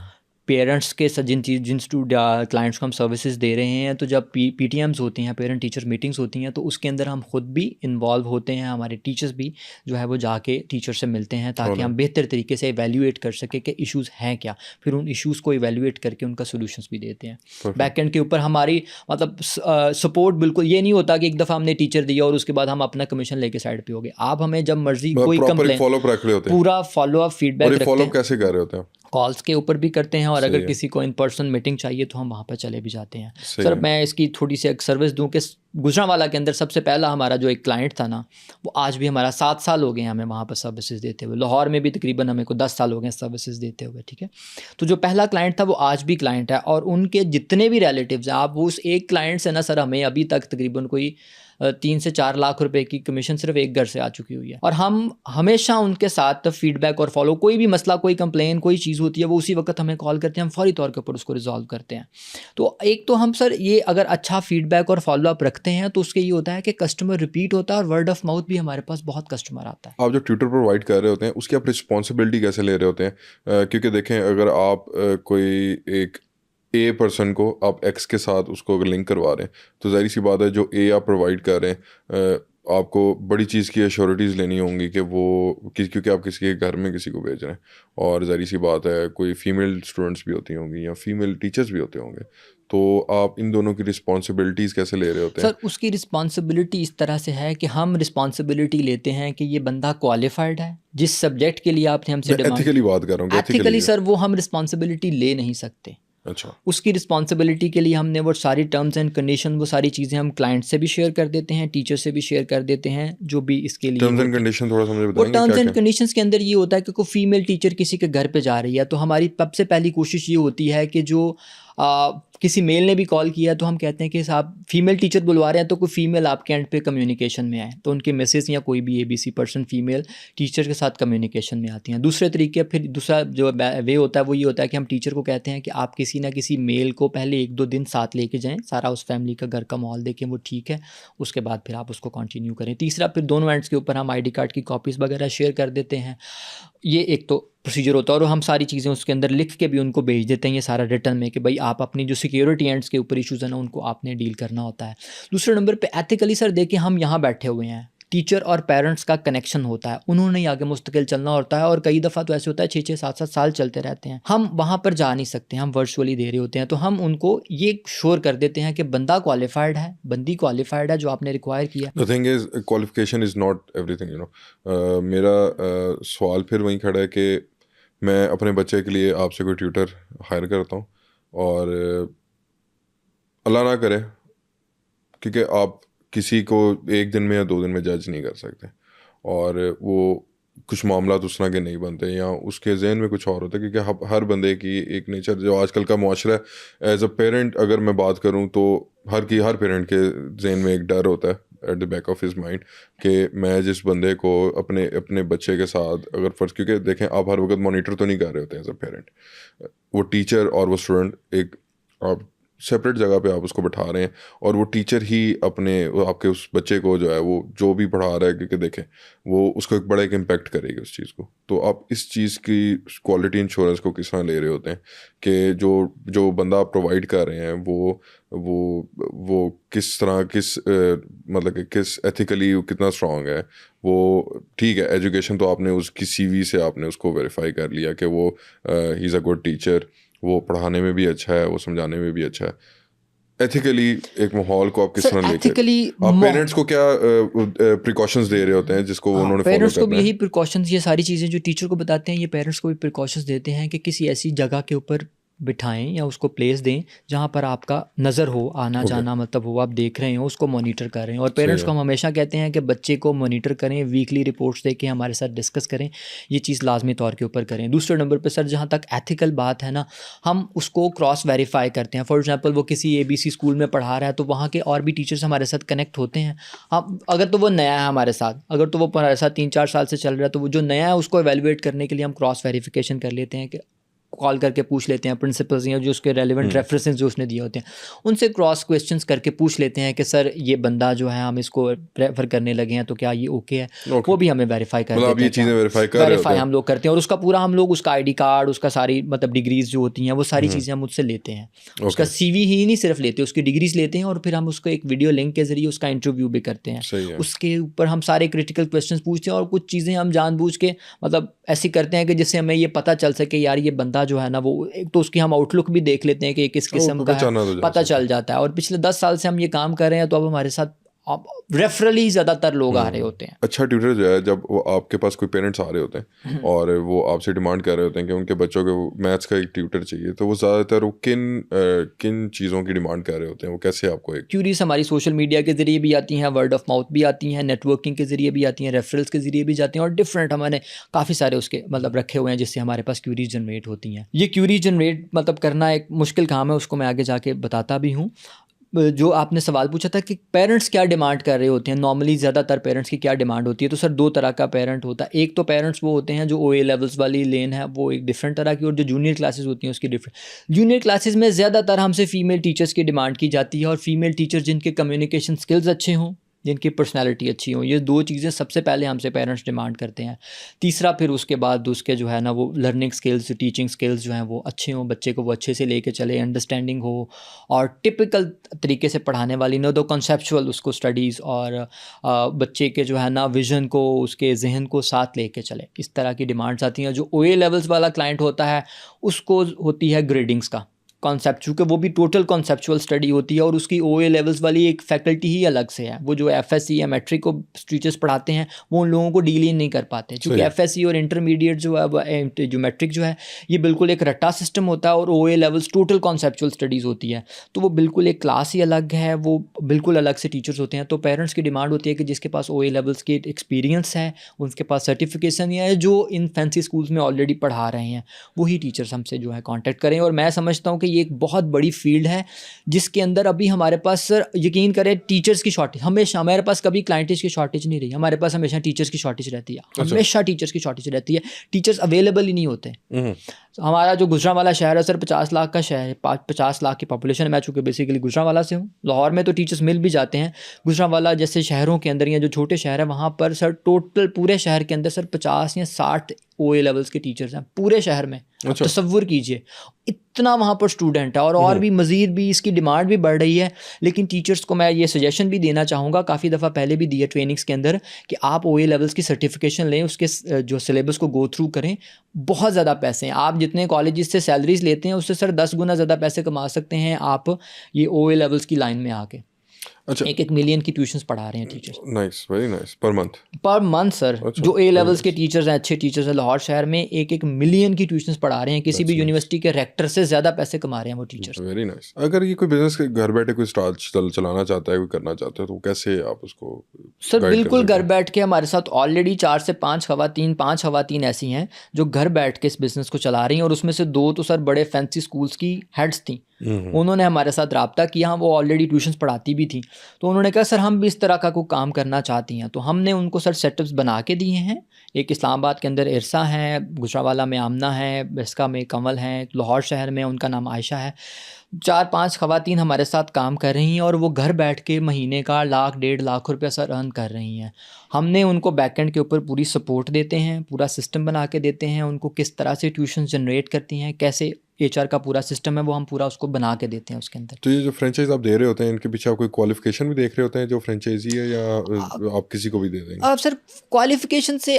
पेरेंट्स के साथ जिन क्लाइंट्स को हम सर्विसेज दे रहे हैं, तो जब पीटीएम्स होती हैं, पेरेंट टीचर मीटिंग्स होती हैं, तो उसके अंदर हम खुद भी इन्वॉल्व होते हैं। हमारे टीचर्स भी जो है वो जाके टीचर से मिलते हैं ताकि हम बेहतर तरीके से इवैल्यूएट कर सके कि इश्यूज़ हैं क्या। फिर उन इश्यूज़ को इवैल्यूएट करके उनका सोल्यूशंस भी देते हैं। बैक एंड के ऊपर हमारी मतलब सपोर्ट बिल्कुल ये नहीं होता कि एक दफ़ा हमने टीचर दिया और उसके बाद हम अपना कमीशन लेके साइड पे हो गए। आप हमें जब मर्जी कोई कंप्लेंट, फॉलोअप रख रहे होते हैं, पूरा फॉलोअप फीडबैक रखते फॉलोअप हैं, कैसे कर रहे होते हैं? कॉल्स के ऊपर भी करते हैं, और सही अगर है। किसी को इन पर्सन मीटिंग चाहिए तो हम वहाँ पर चले भी जाते हैं। सही सर है। मैं इसकी थोड़ी सी एक सर्विस दूँ कि गुजरांवाला के अंदर सबसे पहला हमारा जो एक क्लाइंट था ना, वो आज भी हमारा 7 साल हो गए हैं हमें वहाँ पर सर्विसेज देते हुए। लाहौर में भी तकरीबन हमें को 10 साल हो गए सर्विसेज देते हुए, ठीक है। तो जो पहला क्लाइंट था वो आज भी क्लाइंट है, और उनके जितने भी रिलेटिव्स हैं, आप वो उस एक क्लाइंट से ना सर हमें अभी तक तकरीबन कोई 3 से 4 लाख रुपए की कमीशन सिर्फ एक घर से आ चुकी हुई है। और हम हमेशा उनके साथ फीडबैक और फॉलो, कोई भी मसला, कोई कंप्लेन, कोई चीज़ होती है, वो उसी वक्त हमें कॉल करते हैं, हम फौरी तौर के ऊपर उसको रिजॉल्व करते हैं। तो एक तो हम सर ये अगर अच्छा फीडबैक और फॉलो अप रखते हैं तो उसके ये होता है कि कस्टमर रिपीट होता है, और वर्ड ऑफ माउथ भी हमारे पास बहुत कस्टमर आता है। आप जो ट्यूटर प्रोवाइड कर रहे होते हैं उसकी आप रिस्पॉन्सिबिलिटी कैसे ले रहे होते हैं? क्योंकि देखें, अगर आप कोई एक ए पर्सन को आप एक्स के साथ उसको अगर लिंक करवा रहे हैं, तो जाहिर सी बात है जो ए आप प्रोवाइड कर रहे हैं, आपको बड़ी चीज़ की एश्योरिटीज़ लेनी होंगी कि वो क्योंकि आप किसी के घर में किसी को भेज रहे हैं, और जाहिर सी बात है कोई फीमेल स्टूडेंट्स भी होती होंगी या फीमेल टीचर्स भी होते होंगे, तो आप इन दोनों की रिस्पॉन्सिबिलिटीज़ कैसे ले रहे होते हैं? सर उसकी रिस्पॉन्सिबिलिटी इस तरह से है कि हम रिस्पॉन्सिबिलिटी लेते हैं कि ये बंदा क्वालिफाइड है जिस सब्जेक्ट के लिए आपने हमसे डिमांड। एथिकली बात कर रहा हूँ, एथिकली सर वो हम रिस्पॉन्सिबिलिटी ले नहीं सकते। अच्छा। उसकी रिस्पॉन्सिबिलिटी के लिए हमने वो सारी टर्म्स एंड कंडीशन, वो सारी चीज़ें हम क्लाइंट से भी शेयर कर देते हैं, टीचर से भी शेयर कर देते हैं, जो भी इसके लिए टर्म्स एंड कंडीशन थोड़ा सा मुझे वो बताएंगे टर्म्स क्या एंड क्या? कंडीशंस के अंदर ये होता है कि कोई फीमेल टीचर किसी के घर पे जा रही है, तो हमारी सबसे पहली कोशिश ये होती है कि जो किसी मेल ने भी कॉल किया तो हम कहते हैं कि साहब फीमेल टीचर बुलवा रहे हैं तो कोई फीमेल आपके एंड पे कम्युनिकेशन में आए, तो उनके मिसेस या कोई भी ABC पर्सन फीमेल टीचर के साथ कम्युनिकेशन में आती हैं। दूसरे तरीके फिर दूसरा जो वे होता है वो ये होता है कि हम टीचर को कहते हैं कि आप किसी ना किसी मेल को पहले 1-2 दिन साथ लेके जाएँ, सारा उस फैमिली का घर का माहौल देखें वो ठीक है, उसके बाद फिर आप उसको कंटिन्यू करें। तीसरा फिर दोनों एंड्स के ऊपर हम ID कार्ड की कॉपीज़ वगैरह शेयर कर देते हैं। ये एक तो प्रोसीजर होता है और हम सारी चीज़ें उसके अंदर लिख के भी उनको भेज देते हैं, ये सारा रिटर्न में, कि भाई आप अपनी जो सिक्योरिटी एंड्स के ऊपर इश्यूज़ है ना उनको आपने डील करना होता है। दूसरे नंबर पे एथिकली सर देखिए हम यहाँ बैठे हुए हैं, टीचर और पेरेंट्स का कनेक्शन होता है, उन्होंने ही आगे मुस्तकिल चलना होता है और कई दफ़ा तो ऐसे होता है 6-6 7-7 साल चलते रहते हैं, हम वहाँ पर जा नहीं सकते, हम वर्चुअली दे रहे होते हैं, तो हम उनको ये श्योर कर देते हैं कि बंदा क्वालिफाइड है, बंदी क्वालिफाइड है जो आपने रिक्वायर किया। The thing is, qualification is not everything, you know. मेरा सवाल फिर वहीं खड़ा है कि मैं अपने बच्चे के लिए आपसे कोई ट्यूटर हायर करता हूँ और अल्लाह ना करे, क्योंकि आप किसी को एक दिन में या 2 दिन में जज नहीं कर सकते और वो कुछ मामला तो उस तरह के नहीं बनते या उसके जहन में कुछ और होता है, क्योंकि हर बंदे की एक नेचर जो आजकल का मुआशरा है, एज अ पेरेंट अगर मैं बात करूं तो हर पेरेंट के जहन में एक डर होता है at the back of his mind कि मैं जिस बंदे को अपने बच्चे के साथ अगर फर्ज, क्योंकि देखें आप हर वक्त मॉनिटर तो नहीं कर रहे होते एज अ पेरेंट, वो टीचर और वो स्टूडेंट एक आप सेपरेट जगह पे आप उसको बैठा रहे हैं और वो टीचर ही आपके उस बच्चे को जो है वो जो भी पढ़ा रहा है, क्योंकि देखें वो उसको एक बड़ा एक इम्पैक्ट करेगी उस चीज़ को, तो आप इस चीज़ की क्वालिटी इंश्योरेंस को किस तरह ले रहे होते हैं कि जो बंदा आप प्रोवाइड कर रहे हैं वो किस तरह मतलब कि किस एथिकली कितना स्ट्रांग है। वो ठीक है, एजुकेशन तो आपने उसकी CV से आपने उसको वेरीफाई कर लिया कि वो he is a good teacher, वो पढ़ाने में भी अच्छा है, वो समझाने में भी अच्छा है। एथिकली एक माहौल को आप किस तरह लेके आप पेरेंट्स को क्या प्रिकॉशंस दे रहे होते हैं जिसको उन्होंने फॉलो पेरेंट्स को भी करना है? यही प्रिकॉशंस, ये सारी चीज़ें जो टीचर को बताते हैं ये पेरेंट्स को भी प्रिकॉशंस देते हैं कि किसी ऐसी जगह के ऊपर बिठाएं या उसको प्लेस दें जहाँ पर आपका नज़र हो, आना जाना मतलब हो, आप देख रहे हो, उसको मॉनिटर कर रहे हैं। और पेरेंट्स को हम हमेशा कहते हैं कि बच्चे को मॉनिटर करें, वीकली रिपोर्ट्स दे के हमारे साथ डिस्कस करें, ये चीज़ लाजमी तौर के ऊपर करें। दूसरे नंबर पर सर जहाँ तक एथिकल बात है ना, हम उसको क्रॉस वेरीफाई करते हैं। फॉर एग्जांपल वो किसी ABC स्कूल में पढ़ा रहा है तो वहाँ के और भी टीचर्स हमारे साथ कनेक्ट होते हैं। हम अगर तो वो नया है हमारे साथ, अगर तो वो हमारे साथ 3-4 साल से चल रहा है, तो वो जो नया है उसको एवेलुएट करने के लिए हम क्रॉस वेरिफिकेशन कर लेते हैं कि कॉल करके पूछ लेते हैं प्रिंसिपल्स या जो उसके रेलिवेंट रेफरेंसेस जो उसने दिए होते हैं उनसे क्रॉस क्वेश्चंस करके पूछ लेते हैं कि सर ये बंदा जो है हम इसको रेफर करने लगे हैं तो क्या ये ओके है, वो भी हमें वेरीफाई कर देते हैं। ये चीज़ें वेरीफाई हम लोग करते हैं और उसका पूरा हम लोग उसका ID कार्ड, उसका सारी मतलब डिग्रीज जो होती हैं वो सारी चीज़ें हम उससे लेते हैं। उसका CV ही नहीं सिर्फ लेते, उसकी डिग्रीज लेते हैं और फिर हम उसको एक वीडियो लिंक के जरिए उसका इंटरव्यू भी करते हैं। उसके ऊपर हम सारे क्रिटिकल क्वेश्चन पूछते हैं और कुछ चीज़ें हम जानबूझ के मतलब ऐसी करते हैं कि जिससे हमें ये पता चल सके यार ये बंदा जो है ना वो एक तो उसकी हम आउटलुक भी देख लेते हैं कि किस किस्म का है, पता चल जाता है। और पिछले 10 साल से हम ये काम कर रहे हैं तो अब हमारे साथ रेफरली ज़्यादातर लोग आ रहे होते हैं। अच्छा ट्यूटर जो है, जब वो आपके पास कोई पेरेंट्स आ रहे होते हैं और वो आपसे डिमांड कर रहे होते हैं कि उनके बच्चों को मैथ्स का एक ट्यूटर चाहिए, तो वो ज़्यादातर वो किन चीज़ों की डिमांड कर रहे होते हैं, वो कैसे आपको एक क्यूरीज हमारी सोशल मीडिया के ज़रिए भी आती हैं, वर्ड ऑफ माउथ भी आती हैं, नेटवर्किंग के ज़रिए भी आती हैं, रेफरल्स के ज़रिए भी जाती हैं और डिफरेंट हमने काफ़ी सारे उसके मतलब रखे हुए हैं जिससे हमारे पास क्यूरीज जनरेट होती हैं। ये क्यूरीज जनरेट मतलब करना एक मुश्किल काम है, उसको मैं आगे जाके बताता भी हूँ। जो आपने सवाल पूछा था कि पेरेंट्स क्या डिमांड कर रहे होते हैं, नॉर्मली ज़्यादातर पेरेंट्स की क्या डिमांड होती है, तो सर 2 तरह का पेरेंट होता है। एक तो पेरेंट्स वो होते हैं जो OA लेवल्स वाली लेन है वो एक डिफरेंट तरह की, और जो जूनियर क्लासेस होती हैं उसकी डिफरेंट। जूनियर क्लासेस में ज़्यादातर हमसे फ़ीमेल टीचर्स की डिमांड की जाती है और फीमेल टीचर जिनके कम्युनिकेशन स्किल्स अच्छे हों, जिनकी पर्सनैलिटी अच्छी हो, ये 2 चीज़ें सबसे पहले हमसे पेरेंट्स डिमांड करते हैं। तीसरा फिर उसके बाद उसके जो है ना वो लर्निंग स्किल्स, टीचिंग स्किल्स जो हैं वो अच्छे हों, बच्चे को वो अच्छे से लेके चले, अंडरस्टैंडिंग हो और टिपिकल तरीके से पढ़ाने वाली न तो कॉन्सेप्चुअल उसको स्टडीज़ और बच्चे के जो है ना विज़न को, उसके जहन को साथ लेके चले, इस तरह की डिमांड्स आती हैं। जो OA लेवल्स वाला क्लाइंट होता है उसको होती है ग्रेडिंग्स का कॉन्सेप्ट, चूँकि वो भी टोटल कॉन्सेप्चुअल स्टडी होती है और उसकी OA लेवल्स वाली एक फैकल्टी ही अलग से है। वो जो FSC या मैट्रिक को टीचर्स पढ़ाते हैं वो उन लोगों को डील ही नहीं कर पाते, क्योंकि FSC और इंटरमीडिएट जो है जो मैट्रिक जो है ये बिल्कुल एक रट्टा सिस्टम होता है और OA levels total conceptual studies होती है, तो वो बिल्कुल एक क्लास ही अलग है, वो बिल्कुल अलग से टीचर्स होते हैं। तो पेरेंट्स की डिमांड होती है कि जिसके पास OA लेवल्स की एक्सपीरियंस है, उनके पास सर्टिफिकेशन है, जो इन फैंसी स्कूल्स में ऑलरेडी पढ़ा रहे हैं, वही टीचर्स हमसे जो है कॉन्टैक्ट करें। और मैं समझता हूँ कि ये एक बहुत बड़ी फील्ड है जिसके अंदर अभी हमारे पास सर यकीन करें टीचर्स की शॉर्टेज, हमेशा हमारे पास कभी क्लाइंटेज की शॉर्टेज नहीं रही, हमारे पास हमेशा टीचर्स की शॉर्टेज रहती है, हमेशा टीचर्स की शॉर्टेज रहती है, टीचर्स अवेलेबल ही नहीं होते। तो हमारा जो गुजरांवाला शहर है सर 50 लाख का शहर है, 50 लाख की पॉपुलेशन है। मैं चूँकि बेसिकली गुजरांवाला से हूँ, लाहौर में तो टीचर्स मिल भी जाते हैं, गुजरांवाला जैसे शहरों के अंदर या जो छोटे शहर है वहाँ पर सर टोटल पूरे शहर के अंदर सर 50 या 60 OA लेवल्स के टीचर्स हैं पूरे शहर में। अच्छा। तसव्वुर कीजिए इतना वहाँ पर स्टूडेंट है, और भी मज़ीद भी इसकी डिमांड भी बढ़ रही है। लेकिन टीचर्स को मैं ये सजेशन भी देना चाहूँगा, काफ़ी दफ़ा पहले भी दिया ट्रेनिंग्स के अंदर, कि आप OA लेवल्स की सर्टिफिकेशन लें, उसके जो सिलेबस को गो थ्रू करें। बहुत ज़्यादा पैसे हैं, आप जितने कॉलेज से सैलरीज लेते हैं उससे सर 10 गुना ज़्यादा पैसे कमा सकते हैं आप ये OA लेवल्स की लाइन में आके। अच्छा, 1 मिलियन की ट्यूशंस पढ़ा रहे हैं teachers. Nice, very nice. Per month sir. अच्छा, जो A लेवल्स के टीचर्स हैं, अच्छे टीचर्स हैं, लाहौर शहर में 1 मिलियन की ट्यूशंस पढ़ा रहे हैं। किसी भी यूनिवर्सिटी के रेक्टर से ज़्यादा पैसे कमा रहे हैं वो टीचर्स। Very nice. अगर ये कोई बिजनेस घर बैठे कोई स्टार्ट चलाना चाहता है, कोई करना चाहता है, तो कैसे आप उसको सर guide कर बिल्कुल सकते घर बैठ के हमारे साथ ऑलरेडी 4 से 5 खवातीन ऐसी हैं जो घर बैठ के इस बिज़नेस को चला रही हैं, और उसमें से 2 तो सर बड़े फैंसी स्कूल्स की हेड्स थी। उन्होंने हमारे साथ रब्ता किया, वो ऑलरेडी ट्यूशन्स पढ़ाती भी थी, तो उन्होंने कहा सर हम भी इस तरह का कोई काम करना चाहती हैं। तो हमने उनको सर सेटअप्स बना के दिए हैं। एक इस्लामाबाद के अंदर इरसा है, गुजरांवाला में आमना है, बिस्का में कमल हैं, लाहौर शहर में उनका नाम आयशा है। 4-5 खवातीन हमारे साथ काम कर रही हैं और वो घर बैठ के महीने का 1 1.5 लाख रुपया सर अर्न कर रही हैं। हमने उनको बैकएंड के ऊपर पूरी सपोर्ट देते हैं, पूरा सिस्टम बना के देते हैं उनको, किस तरह से ट्यूशन जनरेट करती हैं, कैसे HR का पूरा सिस्टम है वो हम पूरा उसको बना के देते हैं उसके अंदर। तो ये जो फ्रेंचाइज आप दे रहे होते हैं, इनके पीछे आप कोई क्वालिफिकेशन भी देख रहे होते हैं जो फ्रेंचाइजी है, या आप किसी को भी दे देंगे? अब सर क्वालिफिकेशन से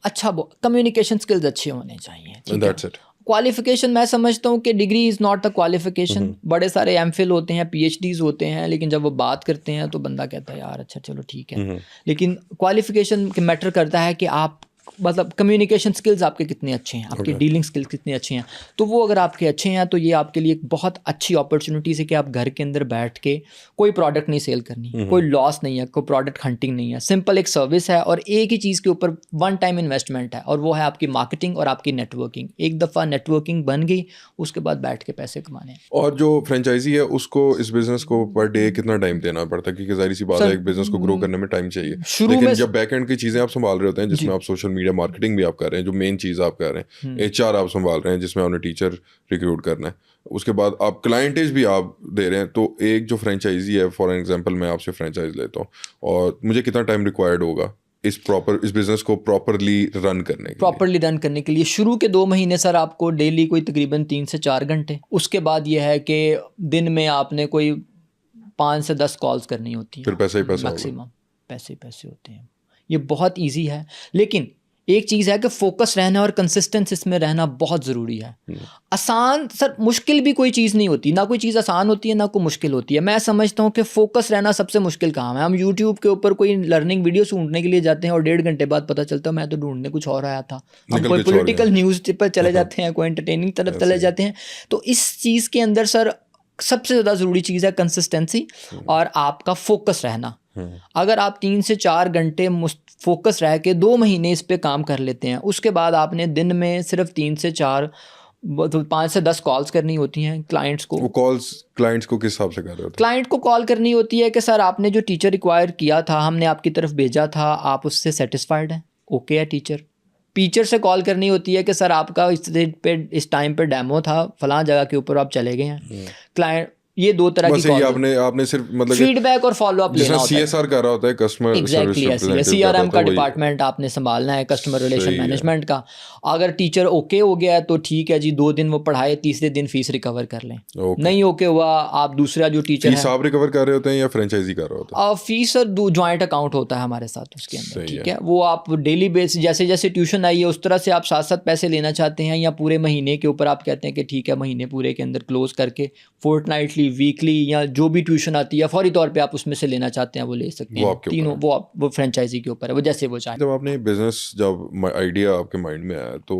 अच्छा कम्युनिकेशन स्किल्स अच्छे होने चाहिए, ठीक है। That's it. क्वालिफिकेशन मैं समझता हूँ कि degree is not the qualification. बड़े सारे MPhil होते हैं, PhDs होते हैं, लेकिन जब वो बात करते हैं तो बंदा कहता है यार अच्छा चलो ठीक है। लेकिन क्वालिफिकेशन के मैटर करता है कि आप मतलब कम्युनिकेशन स्किल्स आपके कितने अच्छे हैं, आपके डीलिंग स्किल्स कितने अच्छे हैं। तो वो अगर आपके अच्छे हैं तो ये आपके लिए एक बहुत अच्छी अपॉर्चुनिटीज़ है कि आप घर के अंदर बैठ के कोई प्रोडक्ट नहीं सेल करनी, कोई लॉस नहीं है, कोई प्रोडक्ट हंटिंग नहीं है, सिंपल एक सर्विस है और एक ही चीज़ के ऊपर 1 टाइम इन्वेस्टमेंट है, और वो है आपकी मार्केटिंग और आपकी नेटवर्किंग। एक दफ़ा नेटवर्किंग बन गई, उसके बाद बैठ के पैसे कमाने। और जो फ्रेंचाइजी है उसको इस बिजनेस को पर डे कितना टाइम देना पड़ता है? क्योंकि जाहिर सी बात है एक बिजनेस को ग्रो करने में टाइम चाहिए, लेकिन जब बैक एंड की चीज़ें आप संभाल रहे होते हैं, जिसमें आप सोशल मीडिया मार्केटिंग भी आप कर रहे हैं, जो मेन चीज़ आप कर रहे हैं, HR आप संभाल रहे हैं जिसमें आपने टीचर रिक्रूट करना है, उसके बाद आप क्लाइंटेज भी आप दे रहे हैं, तो एक जो फ्रेंचाइजी है, फॉर एग्जांपल मैं आपसे फ्रेंचाइज लेता हूँ और मुझे कितना टाइम रिक्वायर्ड होगा इस बिजनेस को प्रॉपरली रन करने के लिए? शुरू के 2 महीने सर आपको डेली कोई तकरीबन 3 से 4 घंटे। उसके बाद ये है कि दिन में आपने कोई 5 से 10 कॉल्स करनी होती हैं, फिर पैसा ही पैसा मैक्सिमम पैसे ही पैसे होते हैं। ये बहुत ईजी है, लेकिन एक चीज़ है कि फोकस रहना और कंसिस्टेंस इसमें रहना बहुत ज़रूरी है। आसान सर मुश्किल भी कोई चीज़ नहीं होती, ना कोई चीज़ आसान होती है ना कोई मुश्किल होती है। मैं समझता हूँ कि फोकस रहना सबसे मुश्किल काम है। हम YouTube के ऊपर कोई लर्निंग वीडियो ढूंढने के लिए जाते हैं और 1.5 घंटे बाद पता चलता है मैं तो ढूंढने कुछ और आया था। हम कोई पॉलिटिकल न्यूज़ पर चले जाते हैं, कोई एंटरटेनिंग तरफ चले जाते हैं। तो इस चीज़ के अंदर सर सबसे ज़्यादा ज़रूरी चीज़ है कंसिस्टेंसी और आपका फोकस रहना। अगर आप 3 से 4 घंटे फोकस रह के 2 महीने इस पे काम कर लेते हैं, उसके बाद आपने दिन में सिर्फ 3 से 4 तो 5 से 10 कॉल्स करनी होती हैं क्लाइंट्स को। वो कॉल्स क्लाइंट्स को किस हिसाब से कर रहे होते हैं? क्लाइंट को कॉल करनी होती है कि सर आपने जो टीचर रिक्वायर किया था, हमने आपकी तरफ भेजा था, आप उससे सेटिस्फाइड हैं, ओके है टीचर से कॉल करनी होती है कि सर आपका इस टाइम पे डेमो था, फलां जगह के ऊपर आप चले गए हैं। क्लाइंट ये 2 तरह की कॉल आपने सिर्फ मतलब फीडबैक और फॉलो अप लेना होता है। CSR कर रहा होता है, कस्टमर सर्विस CRM का डिपार्टमेंट आपने संभालना है, कस्टमर रिलेशन मैनेजमेंट का। अगर टीचर ओके हो गया है तो ठीक है जी, 2 दिन वो पढ़ाए, तीसरे दिन फीस रिकवर कर लें। नहीं ओके हुआ, आप दूसरा जो टीचर है, फीस आप रिकवर कर रहे होते हैं या फ्रेंचाइजी कर रहा होता है? फीस सर जॉइंट अकाउंट होता है हमारे साथ उसके अंदर, ठीक है। वो आप डेली बेस जैसे जैसे ट्यूशन आई है उस तरह से आप साथ पैसे लेना चाहते हैं, या पूरे महीने के ऊपर आप कहते हैं कि ठीक है महीने पूरे के अंदर क्लोज करके फोर्टनाइटली, वीकली या जो भी ट्यूशन आती है फौरी तौर पे आप उसमें से लेना चाहते हैं वो ले सकते हैं। तीनों वो फ्रेंचाइजी के ऊपर है, वो जैसे वो चाहे। जब आपने बिजनेस जब आइडिया आपके माइंड में आया तो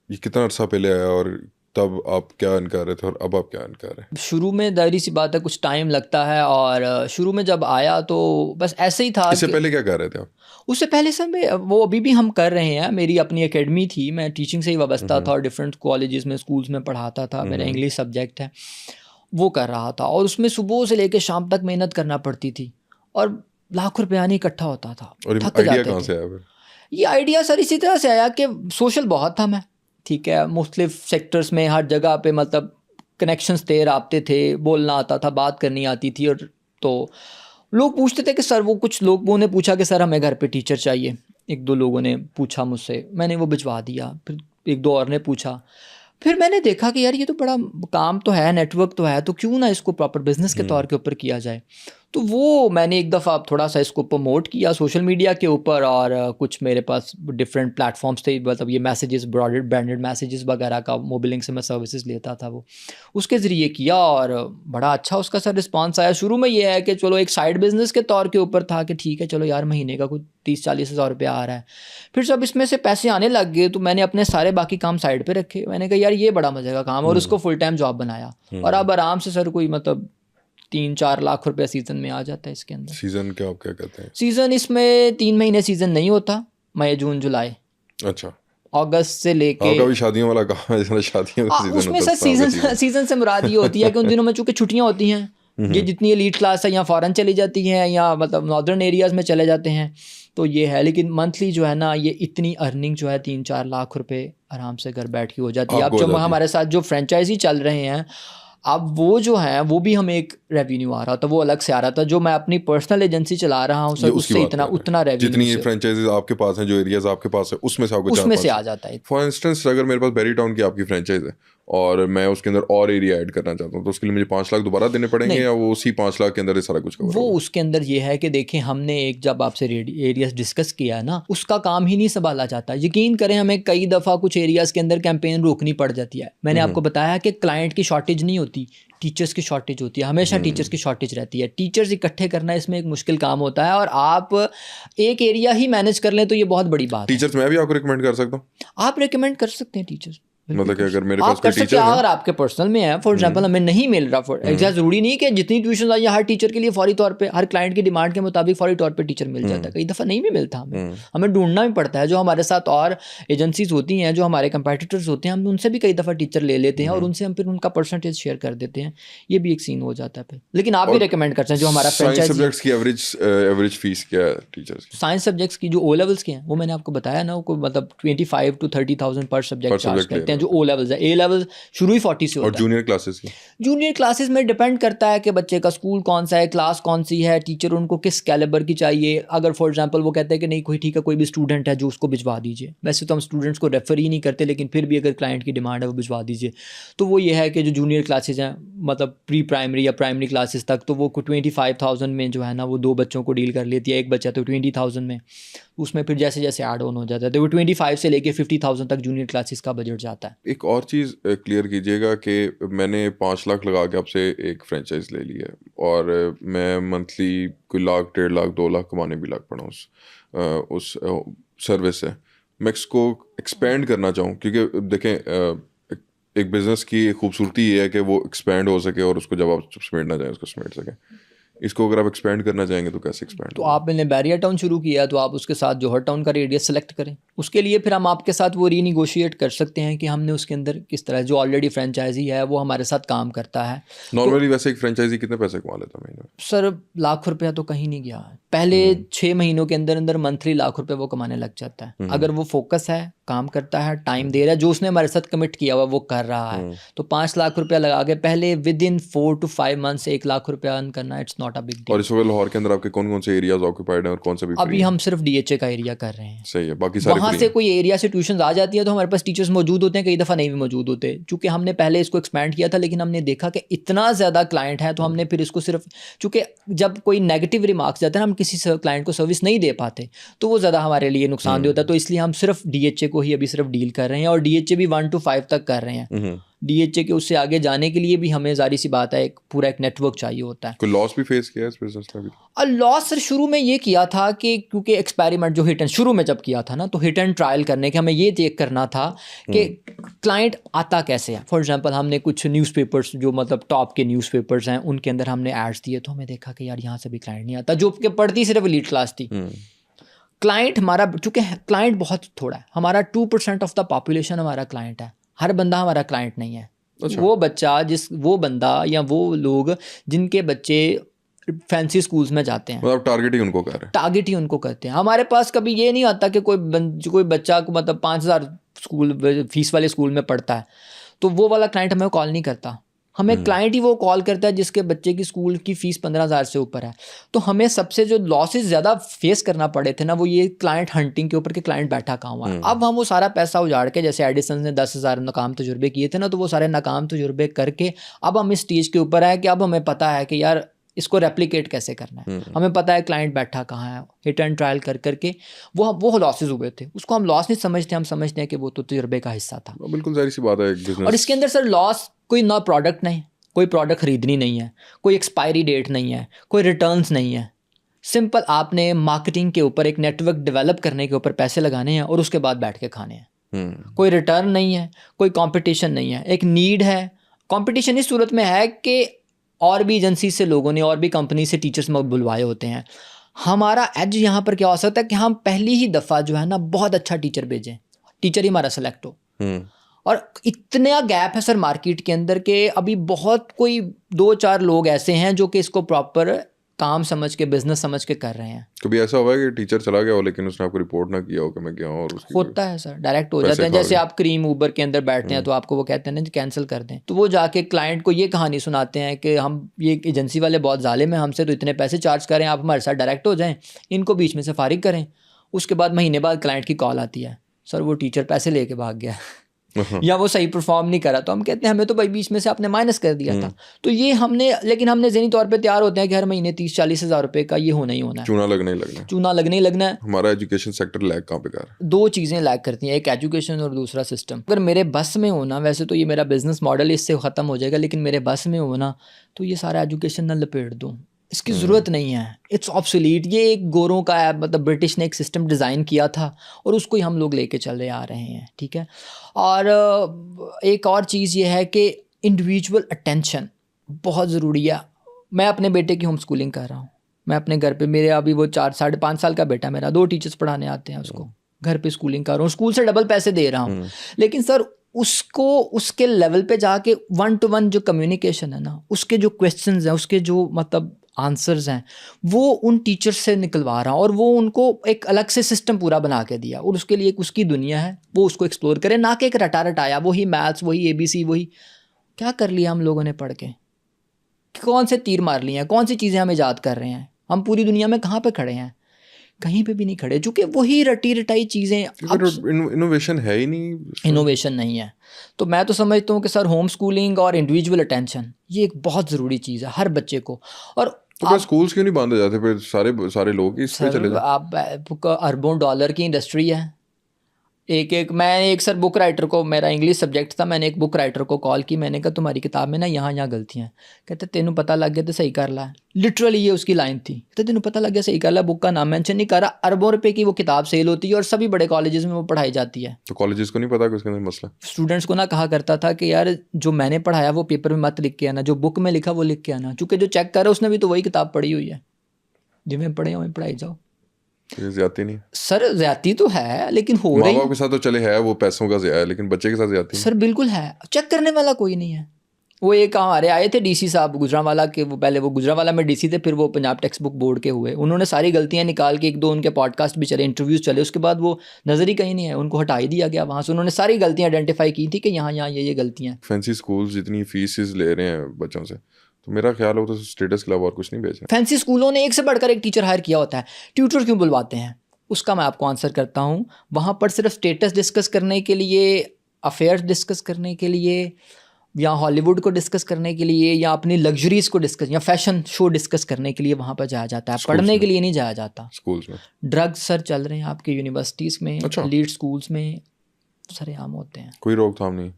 ये कितना अर्सा पहले आया और तब आप क्या अर्न कर रहे थे और अब आप क्या अर्न कर रहे हैं? शुरू में दायरी सी बात है, कुछ टाइम लगता है, और शुरू में जब आया तो बस ऐसे ही था। इससे पहले क्या कर रहे थे आप? उससे पहले सर मैं वो अभी भी हम कर रहे हैं, मेरी अपनी एकेडमी थी, मैं टीचिंग से ही वाबस्ता था और डिफरेंट कॉलेजेस में स्कूल्स में पढ़ाता था, मेरा इंग्लिश सब्जेक्ट है, वो कर रहा था। और उसमें सुबह से लेकर शाम तक मेहनत करना पड़ती थी और लाख रुपया नहीं इकट्ठा होता था, और थक आइडिया जाते कहाँ थे। से आया फिर? ये आइडिया सर इसी तरह से आया कि सोशल बहुत था मैं, ठीक है, मुख्तलिफ सेक्टर्स में हर जगह पे मतलब कनेक्शंस थे, राब्ते थे, बोलना आता था, बात करनी आती थी। और तो लोग पूछते थे कि सर, वो कुछ लोगों ने पूछा कि सर हमें घर पे टीचर चाहिए, एक दो लोगों ने पूछा मुझसे, मैंने वो भिजवा दिया। फिर एक दो और ने पूछा, फिर मैंने देखा कि यार ये तो बड़ा काम तो है, नेटवर्क तो है, तो क्यों ना इसको प्रॉपर बिजनेस के तौर के ऊपर किया जाए। तो वो मैंने एक दफ़ा थोड़ा सा इसको प्रमोट किया सोशल मीडिया के ऊपर, और कुछ मेरे पास डिफरेंट प्लेटफॉर्म्स थे, मतलब ये मैसेजेस, ब्रांडेड मैसेजेस वगैरह का मोबिलिंग से मैं सर्विसेज लेता था, वो उसके ज़रिए किया और बड़ा अच्छा उसका सर रिस्पांस आया। शुरू में ये है कि चलो एक साइड बिजनेस के तौर के ऊपर था कि ठीक है चलो यार महीने का कुछ 30-40 हज़ार रुपया आ रहा है। फिर जब इसमें से पैसे आने लग गए तो मैंने अपने सारे बाकी काम साइड पे रखे, मैंने कहा यार ये बड़ा मजे का काम है, और उसको फुल टाइम जॉब बनाया। और अब आराम से सर कोई मतलब 3-4 लाख रुपया सीज़न में आ जाता है इसके अंदर। सीजन क्या आप क्या कहते हैं? सीज़न इसमें 3 महीने सीज़न नहीं होता, मई जून जुलाई, अच्छा, अगस्त से लेके आपका भी शादियों वाला काम है जैसे शादियों का सीजन उसमें होता सर है, सीज़न से मुराद ये होती है कि उन दिनों में चूँकि छुट्टियाँ होती हैं, ये जितनी एलीट क्लास है या फ़ॉरेन चली जाती हैं या मतलब नॉर्दर्न एरियाज़ में चले जाते हैं, तो ये है। लेकिन मंथली जो है ना, ये इतनी अर्निंग जो है 3-4 लाख रुपए आराम से घर बैठ के हो जाती है। अब आपको हो जो जाती है। हमारे साथ जो फ्रेंचाइजी चल रहे हैं, अब वो जो है वो भी हमें एक रेवेन्यू आ रहा था, वो अलग से आ रहा था। जो मैं अपनी पर्सनल एजेंसी चला रहा हूँ सर, ये उसकी उससे बात इतना कर रहे हैं। उतना जितनी ये रेवेन्यू फ्रेंचाइजीज आपके पास हैं, जो एरियाज आपके पास है, उसमें से आपको उसमें से 4-5 आ जाता है। फॉर इंस्टेंस अगर मेरे पास बेरी टाउन की आपकी फ्रेंचाइज है और मैं उसके अंदर और एरिया ऐड करना चाहता हूँ, तो उसके लिए मुझे 5 लाख दोबारा देने पड़ेंगे नहीं। या वो उसी 5 लाख के अंदर ये सारा कुछ कवर वो होगा? उसके अंदर ये है कि देखें, हमने एक जब आपसे एरियाज डिस्कस किया ना, उसका काम ही नहीं संभाला जाता। यकीन करें, हमें कई दफ़ा कुछ एरियाज़ के अंदर कैंपेन रोकनी पड़ जाती है। मैंने आपको बताया कि क्लाइंट की शॉर्टेज नहीं होती, टीचर्स की शॉर्टेज होती है, हमेशा टीचर्स की शॉर्टेज रहती है। टीचर्स इकट्ठे करना इसमें एक मुश्किल काम होता है, और आप एक एरिया ही मैनेज कर लें तो ये बहुत बड़ी बात है। टीचर्स मैं भी आपको रिकमेंड कर सकता हूँ? आप रिकमेंड कर सकते हैं टीचर्स, मतलब कि अगर मेरे आप पास कर कोई सकते टीचर हैं। है, अगर आपके पर्सनल में है, फॉर एग्जांपल हमें नहीं मिल रहा, फॉर एग्जाम्पल ज़रूरी नहीं कि जितनी ट्यूशन आई हर टीचर के लिए फौरी तौर पे, हर क्लाइंट की डिमांड के मुताबिक फौरी तौर पे टीचर मिल जाता है। कई दफ़ा नहीं भी मिलता, हमें ढूंढना भी पड़ता है। जो हमारे साथ और एजेंसीज होती हैं, जो हमारे कंपेटिटर्स होते हैं, हम उनसे भी कई दफ़ा टीचर ले लेते हैं और उनसे हम फिर उनका परसेंटेज शेयर कर देते हैं। ये भी एक सीन हो जाता है फिर। लेकिन आप भी रिकमेंड करते हैं जो हमारा साइंस फ्रेंचाइजी। सब्जेक्ट्स की एवरेज फीस क्या है टीचर्स की? साइंस सब्जेक्ट्स की जो ओ लेवल्स के हैं, वो मैंने आपको बताया ना, वो मतलब 25 to 30,000 पर सब्जेक्ट चार्ज subject ले करते हैं। रहे जो ओ लेवल्स है, ए लेवल्स शुरू ही 40 से और होता है। जूनियर क्लासेस की? जूनियर क्लासेस में डिपेंड करता है कि बच्चे का स्कूल कौन सा है, क्लास कौन सी है, टीचर उनको किस कैलिबर की चाहिए। अगर फॉर एग्जांपल वो कहते हैं कि नहीं कोई ठीक है, कोई भी स्टूडेंट है जो उसको भिजवा दीजिए, वैसे तो हम स्टूडेंट्स को रेफ़र ही नहीं करते, लेकिन फिर भी अगर क्लाइंट की डिमांड है वो भिजवा दीजिए। तो वो ये है कि जो जूनियर क्लासेस हैं, मतलब प्री प्राइमरी या प्राइमरी क्लासेस तक, तो वो 25,000 में जो है ना, वो 2 बच्चों को डील कर लेती है, एक बच्चा तो 20,000 में। उसमें फिर जैसे जैसे ऐड ऑन हो जाता है, तो वो 25 से लेके 50,000 तक जूनियर क्लासेस का बजट जाता है। एक और चीज़ क्लियर कीजिएगा कि मैंने 5 लाख लगा के आपसे एक फ्रेंचाइज ले ली है और मैं मंथली कोई लाख, 1.5 लाख, 2 लाख कमाने भी लग पड़ा उस सर्विस से। मैं इसको एक्सपेंड करना चाहूँ, क्योंकि देखें एक बिज़नेस की खूबसूरती ये है कि वो एक्सपेंड हो सके और उसको जब आप समेटना चाहें उसको समेट सकें। इसको अगर आप एक्सपेंड करना चाहेंगे तो कैसे एक्सपेंड? तो आपने बैरियर टाउन शुरू किया, तो आप उसके साथ जोहर टाउन का रेडियस सेलेक्ट करें। उसके लिए फिर हम आपके साथ वो रीनिगोशिएट कर सकते हैं कि हमने उसके अंदर किस तरह, जो ऑलरेडी फ्रेंचाइजी है वो हमारे साथ काम करता है। नॉर्मली वैसे एक फ्रेंचाइजी कितने पैसे कमा लेता है महीने में? सर लाख रुपया तो कहीं नहीं गया है। पहले 6 महीनों के अंदर अंदर मंथली लाख रुपए वो कमाने लग जाता है। अगर वो फोकस है, काम करता है, टाइम दे रहा है, जो उसने हमारे साथ कमिट किया हुआ वो कर रहा है, तो 5 लाख रुपया लगा के पहले with in 4 to 5 months 1 lakh रुपया अर्न करना, it's not a big deal. और इस वक्त लाहौर के अंदर आपके कौन कौन से एरियाज ऑक्यूपाइड हैं और कौन सा भी अभी हम सिर्फ DHA का एरिया कर रहे हैं। सही है, बाकी सारे वहाँ free से हैं? कोई एरिया से ट्यूशन आ जाती है तो हमारे पास टीचर्स मौजूद होते हैं, कई दफ़ा नहीं भी मौजूद होते। चूँकि हमने पहले इसको एक्सपैंड किया था, लेकिन हमने देखा कि इतना ज़्यादा क्लाइंट है, तो हमने फिर इसको सिर्फ, चूँकि जब कोई नेगेटिव रिमार्क्स जाते हैं, हम किसी क्लाइंट को सर्विस नहीं दे पाते, तो वो ज़्यादा हमारे लिए नुकसानदेह होता है। तो इसलिए हम सिर्फ DHA को ही अभी सिर्फ डील कर रहे हैं, और DHA भी 1 to 5 तक कर रहे हैं। DHA के उससे आगे जाने के लिए भी हमें ज़ाहिर सी बात है एक पूरा एक नेटवर्क चाहिए होता है। कोई लॉस भी फेस किया है इस बिजनेस में अभी? और लॉस सर शुरू में ये किया था कि क्योंकि एक्सपेरिमेंट जो हिट एंड शुरू में जब किया था ना, तो हिट एंड ट्रायल करने के हमें ये चेक करना था कि क्लाइंट आता कैसे है। फॉर एग्जांपल हमने कुछ न्यूज़पेपर्स जो मतलब टॉप के न्यूज़पेपर्स हैं उनके अंदर हमने एड्स दिए, तो हमें देखा कि यार यहाँ से भी क्लाइंट नहीं आता, जो कि पढ़ती सिर्फ एलीट क्लास थी। क्लाइंट हमारा, चूँकि क्लाइंट बहुत थोड़ा है, हमारा 2% ऑफ द पॉपुलेशन हमारा क्लाइंट है, हर बंदा हमारा क्लाइंट नहीं है। अच्छा। वो बंदा या वो लोग जिनके बच्चे फैंसी स्कूल्स में जाते हैं, मतलब टारगेट ही उनको कर रहे हैं। टारगेट ही उनको करते हैं। हमारे पास कभी ये नहीं आता कि कोई बच्चा को मतलब 5,000 स्कूल फीस वाले स्कूल में पढ़ता है, तो वो वाला क्लाइंट हमें कॉल नहीं करता। हमें क्लाइंट ही वो कॉल करता है जिसके बच्चे की स्कूल की फ़ीस 15,000 से ऊपर है। तो हमें सबसे जो लॉसेस ज़्यादा फेस करना पड़े थे ना, वो ये क्लाइंट हंटिंग के ऊपर कि क्लाइंट बैठा कहाँ हुआ है। अब हम वो सारा पैसा उजाड़ के, जैसे एडिसन ने 10,000 नाकाम तजुर्बे किए थे ना, तो वो सारे नाकाम तजुर्बे करके अब हम इस स्टेज के ऊपर है कि अब हमें पता है कि यार इसको रेप्लिकेट कैसे करना है। हमें पता है क्लाइंट बैठा कहाँ है। हिट एंड ट्रायल कर करके वो लॉसेस हुए थे, उसको हम लॉस नहीं समझते, हम समझते हैं कि वो तो तजुर्बे का हिस्सा था। बिल्कुल जाहिर सी बात है एक बिजनेस। और इसके अंदर सर लॉस कोई ना प्रोडक्ट नहीं, कोई प्रोडक्ट खरीदनी नहीं है, कोई एक्सपायरी डेट नहीं है, कोई रिटर्न्स नहीं है। सिंपल आपने मार्केटिंग के ऊपर एक नेटवर्क डेवलप करने के ऊपर पैसे लगाने हैं और उसके बाद बैठ के खाने हैं। कोई रिटर्न नहीं है, कोई कंपटीशन नहीं है। एक नीड है। कंपटीशन इस सूरत में है कि और भी एजेंसी से लोगों ने और भी कंपनी से टीचर्स में बुलवाए होते हैं। हमारा एज यहाँ पर क्या हो सकता है कि हम पहली ही दफ़ा जो है ना बहुत अच्छा टीचर भेजें, टीचर ही हमारा सेलेक्ट हो। और इतना गैप है सर मार्केट के अंदर के अभी बहुत कोई 2-4 लोग ऐसे हैं जो कि इसको प्रॉपर काम समझ के, बिजनेस समझ के कर रहे हैं। कभी ऐसा हुआ है कि टीचर चला गया हो लेकिन उसने आपको रिपोर्ट ना किया हो कि मैं गया हूँ, और उसकी होता है सर, डायरेक्ट हो जाते हैं। जैसे आप क्रीम ऊबर के अंदर बैठते हैं तो आपको वो कहते हैं ना कैंसिल कर दें, तो वो जाके क्लाइंट को ये कहानी सुनाते हैं कि हम ये एजेंसी वाले बहुत जालिम हैं, हमसे तो इतने पैसे चार्ज करें, आप हमारे साथ डायरेक्ट हो जाएं, इनको बीच में से फारिग करें। उसके बाद महीने बाद क्लाइंट की कॉल आती है, सर वो टीचर पैसे लेके भाग गया या वो सही परफॉर्म नहीं करा। तो हम कहते हैं हमें तो भाई बीच में से आपने माइनस कर दिया था। तो ये लेकिन हमने ज़हनी तौर पे तैयार होते हैं कि हर महीने 30-40 हज़ार रुपए का ये होना ही होना है, चूना लगने ही लगना है। चूना लगने ही लगना है। हमारा एजुकेशन सेक्टर लैग कहाँ पे कर रहा है? 2 चीज़ें लैग करती हैं, एक एजुकेशन और दूसरा सिस्टम। अगर मेरे बस में होना, वैसे तो ये मेरा बिजनेस मॉडल इससे ख़त्म हो जाएगा, लेकिन मेरे बस में होना तो ये सारा एजुकेशन ना लपेट दूँ, इसकी ज़रूरत नहीं है, इट्स ऑब्सोलीट। ये एक गोरों का है, मतलब ब्रिटिश ने एक सिस्टम डिज़ाइन किया था और उसको ही हम लोग लेके चले आ रहे हैं, ठीक है। और एक और चीज़ ये है कि इंडिविजुअल अटेंशन बहुत ज़रूरी है। मैं अपने बेटे की होम स्कूलिंग कर रहा हूँ, मैं अपने घर पे, मेरे अभी वो 4-5.5 साल का बेटा मेरा, 2 टीचर्स पढ़ाने आते हैं उसको, घर पे स्कूलिंग कर रहा हूँ, स्कूल से डबल पैसे दे रहा हूँ। लेकिन सर उसको उसके लेवल पे जाके 1 to 1 जो कम्युनिकेशन है ना, उसके जो क्वेश्चंस हैं, उसके जो मतलब आंसर्स हैं, वो उन टीचर्स से निकलवा रहा हूँ और वो उनको एक अलग से सिस्टम पूरा बना के दिया और उसके लिए एक उसकी दुनिया है, वो उसको एक्सप्लोर करे, ना कि एक रटाया वही मैथ्स, वही ABC, वही क्या कर लिया हम लोगों ने पढ़ के, कौन से तीर मार लिए हैं, कौन सी चीज़ें हम ईजाद कर रहे हैं, हम पूरी दुनिया में कहाँ पे खड़े हैं, कहीं पे भी नहीं खड़े, चूँकि वही रटी रटाई चीज़ें। इनोवेशन है ही नहीं, इनोवेशन नहीं है। तो मैं तो समझता हूँ कि सर होम स्कूलिंग और इंडिविजुअल अटेंशन ये एक बहुत ज़रूरी चीज़ है हर बच्चे को। और तो स्कूल्स क्यों नहीं बंद हो जाते फिर? सारे लोग इस पे चले जाते। आप अरबों डॉलर की इंडस्ट्री है। मैं एक सर बुक राइटर को, मेरा इंग्लिश सब्जेक्ट था, मैंने एक बुक राइटर को कॉल की, मैंने कहा तुम्हारी किताब में ना यहाँ गलतियाँ हैं। कहते तेनू पता लग गया तो सही कर ला। लिटरली ये उसकी लाइन थी, कहते तेनू पता लग गया सही कर ला, बुक का नाम मेंशन नहीं कर रहा। अरबों रुपए की वो किताब सेल होती है और सभी बड़े कॉलेजेस में वो पढ़ाई जाती है। तो कॉलेजेस को नहीं पता कि उसके अंदर मसला? स्टूडेंट्स को ना कहा करता था कि यार जो मैंने पढ़ाया वो पेपर में मत लिख के आना, जो बुक में लिखा वो लिख के आना, चूँकि जो चेक कर रहा है उसने भी तो वही किताब पढ़ी हुई है, जिन्हें पढ़े वहीं पढ़ाई जाओ। ये ज्यादती नहीं सर, ज्यादती तो है लेकिन हो रही, माँ बाप के साथ तो चले है, वो पैसों का ज़्यादा है, लेकिन बच्चे के साथ ज्यादती सर बिल्कुल है। चेक करने वाला कोई नहीं है। वो एक हमारे आए थे DC साहब गुजरांवाला के, वो पहले वो गुजरांवाला में DC थे, फिर वो पंजाब टेक्स्ट बुक बोर्ड के हुए। उन्होंने सारी गलतियां निकाल के, 1-2 उनके पॉडकास्ट भी चले, इंटरव्यूज़ चले, उसके बाद वो नज़र ही कहीं नहीं है, उनको हटा ही दिया गया वहाँ से। उन्होंने सारी गलतियाँ आइडेंटिफाई की थी कि यहाँ ये गलतियाँ हैं। फैंसी स्कूल्स जितनी फीस ले रहे हैं बच्चों से, तो मेरा ख्याल हो तो स्टेटस के अलावा और कुछ नहीं बेच रहे। फैंसी स्कूलों ने एक से बढ़कर एक टीचर हायर किया होता है। ट्यूटर क्यों बुलवाते हैं उसका मैं आपको आंसर करता हूँ। वहाँ पर सिर्फ स्टेटस डिस्कस करने के लिए, अफेयर्स डिस्कस करने के लिए, या हॉलीवुड को डिस्कस करने के लिए, या अपनी लग्जरीज को डिस्कस या फैशन शो डिस्कस करने के लिए वहाँ पर जाया जाता है, पढ़ने के लिए नहीं जाया जाता। स्कूल्स में ड्रग्स सर चल रहे हैं आपके यूनिवर्सिटीज़ में, अच्छा। लीड स्कूल्स में सरेआम होते हैं। कोई रोकथाम नहीं?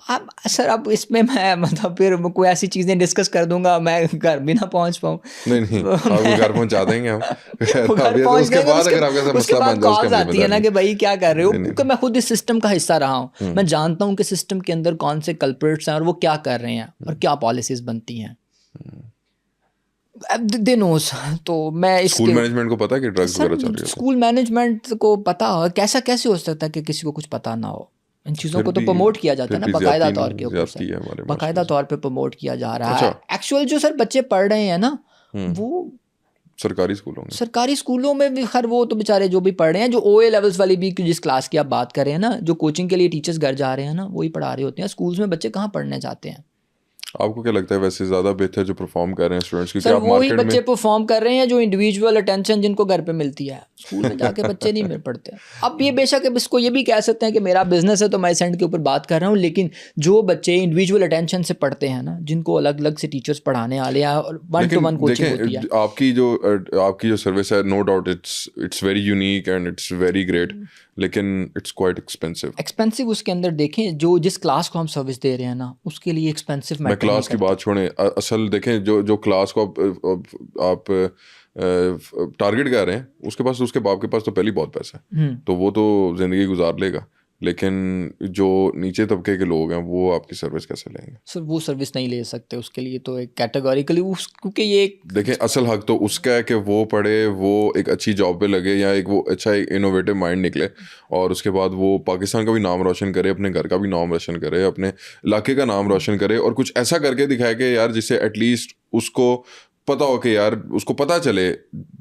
अब सर अब इसमें मैं मतलब फिर कोई ऐसी चीज़ें डिस्कस कर दूंगा मैं घर भी ना पहुंच पाऊँ। नहीं तो आपको मैं घर पहुंचा देंगे हम वो घर अभी तो पहुंच उसके जाएगा, बाद अगर आपका ऐसा उसके मसला बाद बन जाए उसका कॉल्स हम आती है जिम्मेदार ना नहीं। कि भाई क्या कर रहे हो, नहीं, क्योंकि मैं खुद इस सिस्टम का हिस्सा रहा हूँ, मैं हम्म, जानता हूँ कि सिस्टम के अंदर कौन से कल्प्रिट्स हैं और वो क्या कर रहे हैं और क्या पॉलिसीज बनती हैं। दे नोस। तो मैं स्कूल इसके मैनेजमेंट को पता है कि ड्रग्स सर वगैरह चल रही होती स्कूल मैनेजमेंट को पता हो, कैसा कैसे हो सकता है कि किसी को कुछ पता ना हो। इन है? चीज़ों को तो प्रमोट किया जाता है ना बाकायदा तौर के ऊपर ज्यादती सर, है हमारे बाकायदा माशरे तौर पे प्रमोट किया जा से। रहा अच्छा। है। एक्चुअल जो सर बच्चे पढ़ रहे हैं ना, हम्म। वो सरकारी स्कूलों में। सरकारी स्कूलों में भी खैर वो तो बेचारे जो भी पढ़ रहे हैं, जो ओए लेवल्स वाली भी जिस क्लास की आप बात कर रहे हैं ना, जो कोचिंग के लिए टीचर्स घर जा रहे हैं ना, वही पढ़ा रहे होते हैं। स्कूल्स में बच्चे कहाँ पढ़ने जाते हैं। आपको क्या लगता है वैसे ज़्यादा बेहतर जो परफॉर्म कर रहे हैं स्टूडेंट्स, क्योंकि सर आप वो ही मार्केट में बच्चे परफॉर्म कर रहे हैं जो इंडिविजुअल अटेंशन जिनको घर पे मिलती है, स्कूल में जाके बच्चे नहीं मिल पड़ते। अब ये बेशक अब इसको ये भी कह सकते हैं कि मेरा बिजनेस है तो मैं इस एंड के ऊपर बात कर रहा हूँ, लेकिन जो बच्चे इंडिविजुअल अटेंशन से पढ़ते हैं ना, जिनको अलग अलग से टीचर्स पढ़ाने वाले हैं और 1-to-1 कोचिंग होती है। देखें आपकी जो सर्विस है, no doubt it's very unique and it's very great, लेकिन इट्स क्वाइट एक्सपेंसिव। एक्सपेंसिव उसके अंदर देखें, जो जिस क्लास को हम सर्विस दे रहे हैं ना, उसके लिए एक्सपेंसिव मैं मैटर नहीं क्लास की करता। बात छोड़ें, असल देखें जो क्लास को आप टारगेट कर रहे हैं, उसके बाप के पास तो पहले ही बहुत पैसा है, तो वो तो ज़िंदगी गुजार लेगा, लेकिन जो नीचे तबके के लोग हैं वो आपकी सर्विस कैसे लेंगे? सर वो सर्विस नहीं ले सकते, उसके लिए तो एक कैटेगोरिकली उस, क्योंकि ये एक देखें असल हक तो उसका है कि वो पढ़े, वो एक अच्छी जॉब पे लगे, या एक वो अच्छा इनोवेटिव माइंड निकले, और उसके बाद वो पाकिस्तान का भी नाम रोशन करे, अपने घर का भी नाम रोशन करे, अपने इलाके का नाम रोशन करे, और कुछ ऐसा करके दिखाए कि यार जिससे एटलीस्ट उसको पता हो कि यार उसको पता चले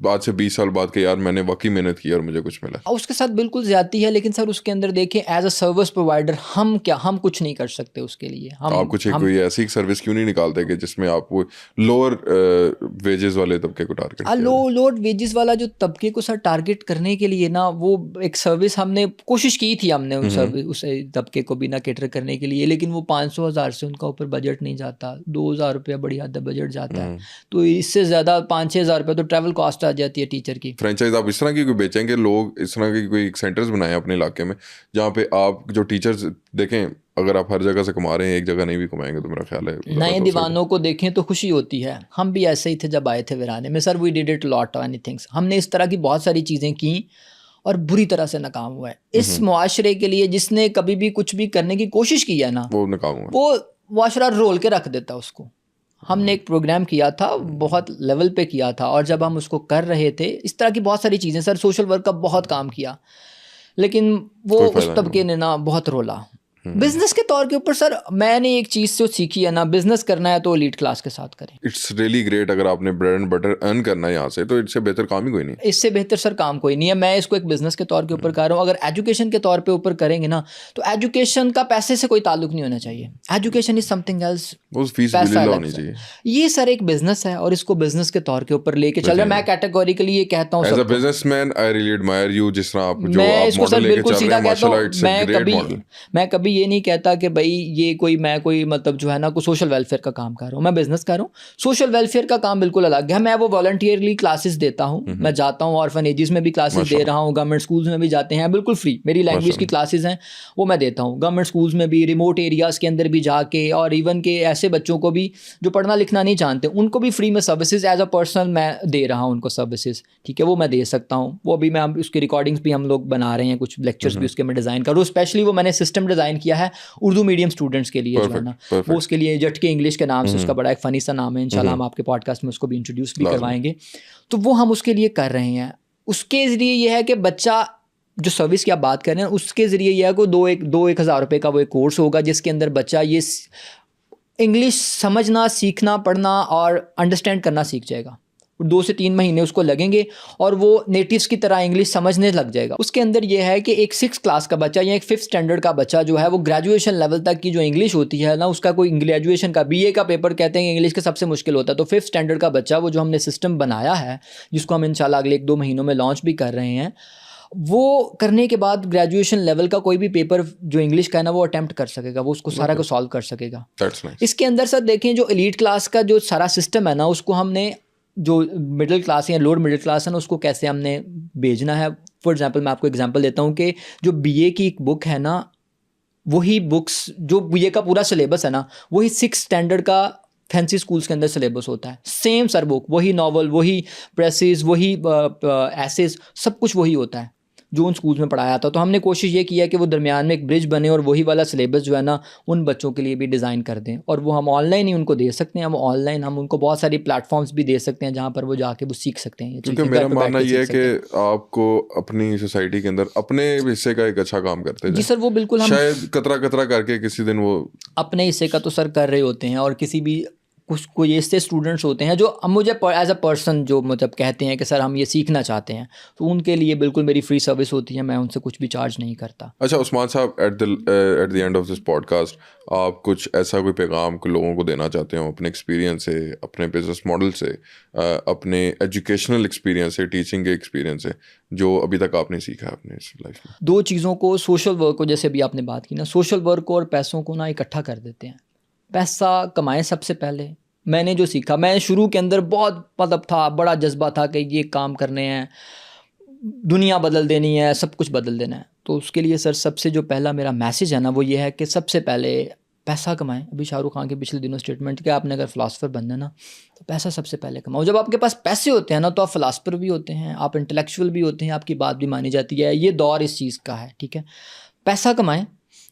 बाद से 20 साल बाद कि यार मैंने वाकई मेहनत की और मुझे कुछ मिला। उसके साथ बिल्कुल ज्यादती है, लेकिन सर उसके अंदर देखें एज अ सर्विस प्रोवाइडर हम कुछ नहीं कर सकते उसके लिए। आप कुछ एक कोई ऐसी सर्विस क्यों नहीं निकालते कि जिसमें आप वो लोअर वेजेस वाले तबके को टारगेट किया जाए? लोड वेजेस वाला जो तबके को सर टारगेट करने के लिए ना, वो एक सर्विस हमने कोशिश की थी, हमने उन सर्विस उस तबके को भी ना कैटर करने के लिए, लेकिन वो 500,000 से उनका ऊपर बजट नहीं जाता, 2,000 रुपया बड़ी हद बजट जाता है, तो इससे ज़्यादा 5-6 हज़ार रुपये तो ट्रैवल कॉस्ट आ जाती है टीचर की। फ्रेंचाइज आप इस तरह की कोई बेचेंगे, लोग इस तरह की कोई सेंटर्स बनाए अपने इलाके में जहाँ पे आप जो टीचर्स देखें, अगर आप हर जगह से कमा रहे हैं, एक जगह नहीं भी कमाएंगे तो मेरा ख्याल है नए गलत हो सकता दीवानों को देखें तो खुशी होती है। हम भी ऐसे ही थे जब आए थे वीराने में sir, we did it lot of any things. हमने इस तरह की बहुत सारी चीज़ें की और बुरी तरह से नाकाम हुआ है। इस मुआशरे के लिए जिसने कभी भी कुछ भी करने की कोशिश की है ना, वो नाकाम हुआ। वो मुआशरा रोल के रख देता उसको। हमने एक प्रोग्राम किया था, बहुत लेवल पे किया था, और जब हम उसको कर रहे थे, इस तरह की बहुत सारी चीज़ें सर, सोशल वर्क का बहुत काम किया, लेकिन वो कोई उस फायदा नहीं तबके ने ना बहुत रोला। बिजनेस के तौर के ऊपर सर, मैंने एक चीज़ जो सीखी है ना, बिजनेस करना है तो एलीट क्लास के साथ करें। इट्स रियली ग्रेट, अगर आपने ब्रेड एंड बटर अर्न करना है यहाँ से, तो इससे बेहतर काम ही कोई नहीं। इससे बेहतर सर काम कोई नहीं है। मैं इसको एक बिजनेस के तौर के ऊपर कर रहा हूँ। अगर एजुकेशन के तौर पे ऊपर करेंगे ना, तो एजुकेशन का पैसे से कोई ताल्लुक नहीं होना चाहिए। एजुकेशन इज समथिंग एल्स, वो फीस पैसा बिल्कुल अलग होनी से। चाहिए। ये सर एक बिजनेस है और इसको बिजनेस के तौर के ऊपर लेके चल रहा है। मैं कैटेगोरिकली ये कहता हूँ एज अ सबको, businessman I really admire you, जिस तरह आप जो मैं आप इसको सर मॉडल लेके बिल्कुल चल रहे सीधा हैं, कहता माशाल्लाह हूँ। It's a great model. मैं कभी ये नहीं कहता कि भाई ये कोई मैं कोई मतलब जो है ना कोई सोशल वेलफेयर का काम कर रहा हूँ, मैं बिजनेस कर रहा हूँ। सोशल वेलफेयर का काम बिल्कुल अलग है। मैं वो वॉलंटियरली क्लासेस देता हूँ, मैं जाता हूँ ऑर्फनेजेस में भी क्लासेस दे रहा हूँ, गवर्नमेंट स्कूल्स में भी जाते हैं बिल्कुल फ्री। मेरी लैंग्वेज की क्लासेस हैं वो मैं देता हूँ गवर्नमेंट स्कूल्स में भी, रिमोट एरियाज़ के अंदर भी जाके, और इवन के ऐसे बच्चों को भी जो पढ़ना लिखना नहीं जानते, उनको भी फ्री में सर्विसेज एज अ पर्सनल मैं दे रहा हूँ उनको सर्विसेज। ठीक है, वो मैं दे सकता हूँ। वो अभी मैं उसकी रिकॉर्डिंग्स भी हम लोग बना रहे हैं, कुछ लेक्चर्स भी उसके मैं डिज़ाइन कर रहा हूँ। स्पेशली वो मैंने सिस्टम डिज़ाइन किया है उर्दू मीडियम स्टूडेंट्स के लिए जो है ना, वो उसके लिए जट के इंग्लिश के नाम से उसका बड़ा एक फ़नी सा नाम है। इंशाल्लाह हम आपके पॉडकास्ट में उसको भी इंट्रोड्यूस भी करवाएंगे। तो वो हम उसके लिए कर रहे हैं। उसके ज़रिए ये है कि बच्चा जो सर्विस की आप बात कर रहे हैं, उसके ज़रिए यह है कि 2-1 हज़ार रुपये का वो एक कोर्स होगा जिसके अंदर बच्चा ये इंग्लिश समझना, सीखना, पढ़ना और अंडरस्टैंड करना सीख जाएगा। 2 से 3 महीने उसको लगेंगे और वो नेटिव्स की तरह इंग्लिश समझने लग जाएगा। उसके अंदर ये है कि एक 6th क्लास का बच्चा या एक 5th स्टैंडर्ड का बच्चा जो है, वो ग्रेजुएशन लेवल तक की जो इंग्लिश होती है ना, उसका कोई ग्रेजुएशन का BA का पेपर कहते हैं इंग्लिश का सबसे मुश्किल होता है। तो 5th स्टैंडर्ड का बच्चा, वो जो हमने सिस्टम बनाया है, जिसको हम इंशाल्लाह अगले 1-2 महीनों में लॉन्च भी कर रहे हैं, वो करने के बाद ग्रेजुएशन लेवल का कोई भी पेपर जो इंग्लिश का है ना, वो अटेम्प्ट कर सकेगा, वो उसको सारा को सॉल्व कर सकेगा। इसके अंदर सर देखें, जो एलीट क्लास का जो सारा सिस्टम है ना, उसको हमने जो मिडिल क्लास या लोअर मिडिल क्लास है ना, उसको कैसे हमने भेजना है। फॉर एग्जांपल मैं आपको एग्जांपल देता हूँ कि जो BA की एक बुक है ना, वही बुक्स, जो बीए का पूरा सिलेबस है ना, वही 6 स्टैंडर्ड का फैंसी स्कूल्स के अंदर सिलेबस होता है। सेम सर बुक, वही नॉवल, वही प्रेसेस, वही एसेस, सब कुछ वही होता है जो उन स्कूल्स में पढ़ाया था। तो हमने कोशिश ये की है कि वो दरमियान में एक ब्रिज बने और वही वाला सिलेबस जो है ना उन बच्चों के लिए भी डिज़ाइन कर दें, और वो हम ऑनलाइन ही उनको दे सकते हैं। हम ऑनलाइन हम उनको बहुत सारी प्लेटफॉर्म्स भी दे सकते हैं जहाँ पर वो जाके वो सीख सकते हैं ये क्योंकि चीज़ें, मेरा घर पे बैठ मानना के ये है सीख सकते हैं। कि आपको अपनी सोसाइटी के अंदर अपने हिस्से का एक अच्छा काम करते जी जाएं। सर, वो बिल्कुल हम शायद कतरा कतरा करके किसी दिन वो अपने हिस्से का तो सर कर रहे होते हैं, और किसी भी कुछ कोई ऐसे स्टूडेंट्स होते हैं जो अब मुझे एज अ पर्सन जो मतलब कहते हैं कि सर हम ये सीखना चाहते हैं, तो उनके लिए बिल्कुल मेरी फ्री सर्विस होती है, मैं उनसे कुछ भी चार्ज नहीं करता। अच्छा उस्मान साहब, at the end of this podcast आप कुछ ऐसा कोई पैगाम को लोगों को देना चाहते हो अपने एक्सपीरियंस से, अपने बिजनेस मॉडल से, अपने एजुकेशनल एक्सपीरियंस से, टीचिंग के एक्सपीरियंस से, जो अभी तक आपने सीखा है अपने इस लाइफ में? 2 चीज़ों को, सोशल वर्क को, जैसे अभी आपने बात की ना, सोशल वर्क को और पैसों को ना इकट्ठा कर देते हैं। पैसा कमाएं सबसे पहले। मैंने जो सीखा, मैं शुरू के अंदर बहुत मतलब था, बड़ा जज्बा था कि ये काम करने हैं, दुनिया बदल देनी है, सब कुछ बदल देना है। तो उसके लिए सर सबसे जो पहला मेरा मैसेज है ना वो ये है कि सबसे पहले पैसा कमाएं। अभी शाहरुख खान के पिछले दिनों स्टेटमेंट कि आपने अगर फ़िलासफ़र बनना है ना तो पैसा सबसे पहले कमाओ। जब आपके पास पैसे होते हैं ना तो आप फ़िलासफ़र भी होते हैं, आप इंटेलेक्चुअल भी होते हैं, आपकी बात भी मानी जाती है। ये दौर इस चीज़ का है, ठीक है। पैसा कमाएं,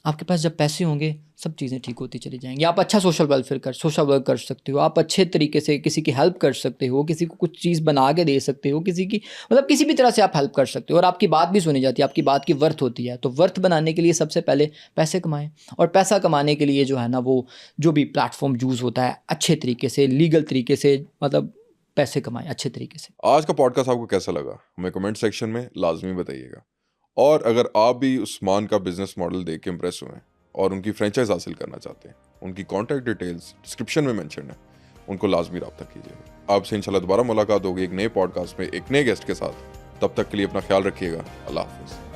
आपके पास जब पैसे होंगे सब चीज़ें ठीक होती चली जाएंगी। आप अच्छा सोशल वर्क कर सकते हो, आप अच्छे तरीके से किसी की हेल्प कर सकते हो, किसी को कुछ चीज़ बना के दे सकते हो, किसी की मतलब किसी भी तरह से आप हेल्प कर सकते हो, और आपकी बात भी सुनी जाती है, आपकी बात की वर्थ होती है। तो वर्थ बनाने के लिए सबसे पहले पैसे कमाएं, और पैसा कमाने के लिए जो है ना वो जो भी प्लेटफॉर्म यूज़ होता है अच्छे तरीके से, लीगल तरीके से, मतलब पैसे कमाएं अच्छे तरीके से। आज का पॉडकास्ट आपको कैसा लगा हमें कमेंट सेक्शन में लाजमी बताइएगा। और अगर आप भी उस्मान का बिजनेस मॉडल देख के इम्प्रेस हुए हैं और उनकी फ्रेंचाइज हासिल करना चाहते हैं, उनकी कॉन्टैक्ट डिटेल्स डिस्क्रिप्शन में मेंशन है, उनको लाजमी रब्ता कीजिएगा। आपसे इंशाल्लाह दोबारा मुलाकात होगी एक नए पॉडकास्ट में एक नए गेस्ट के साथ। तब तक के लिए अपना ख्याल रखिएगा। अल्लाह हाफिज़।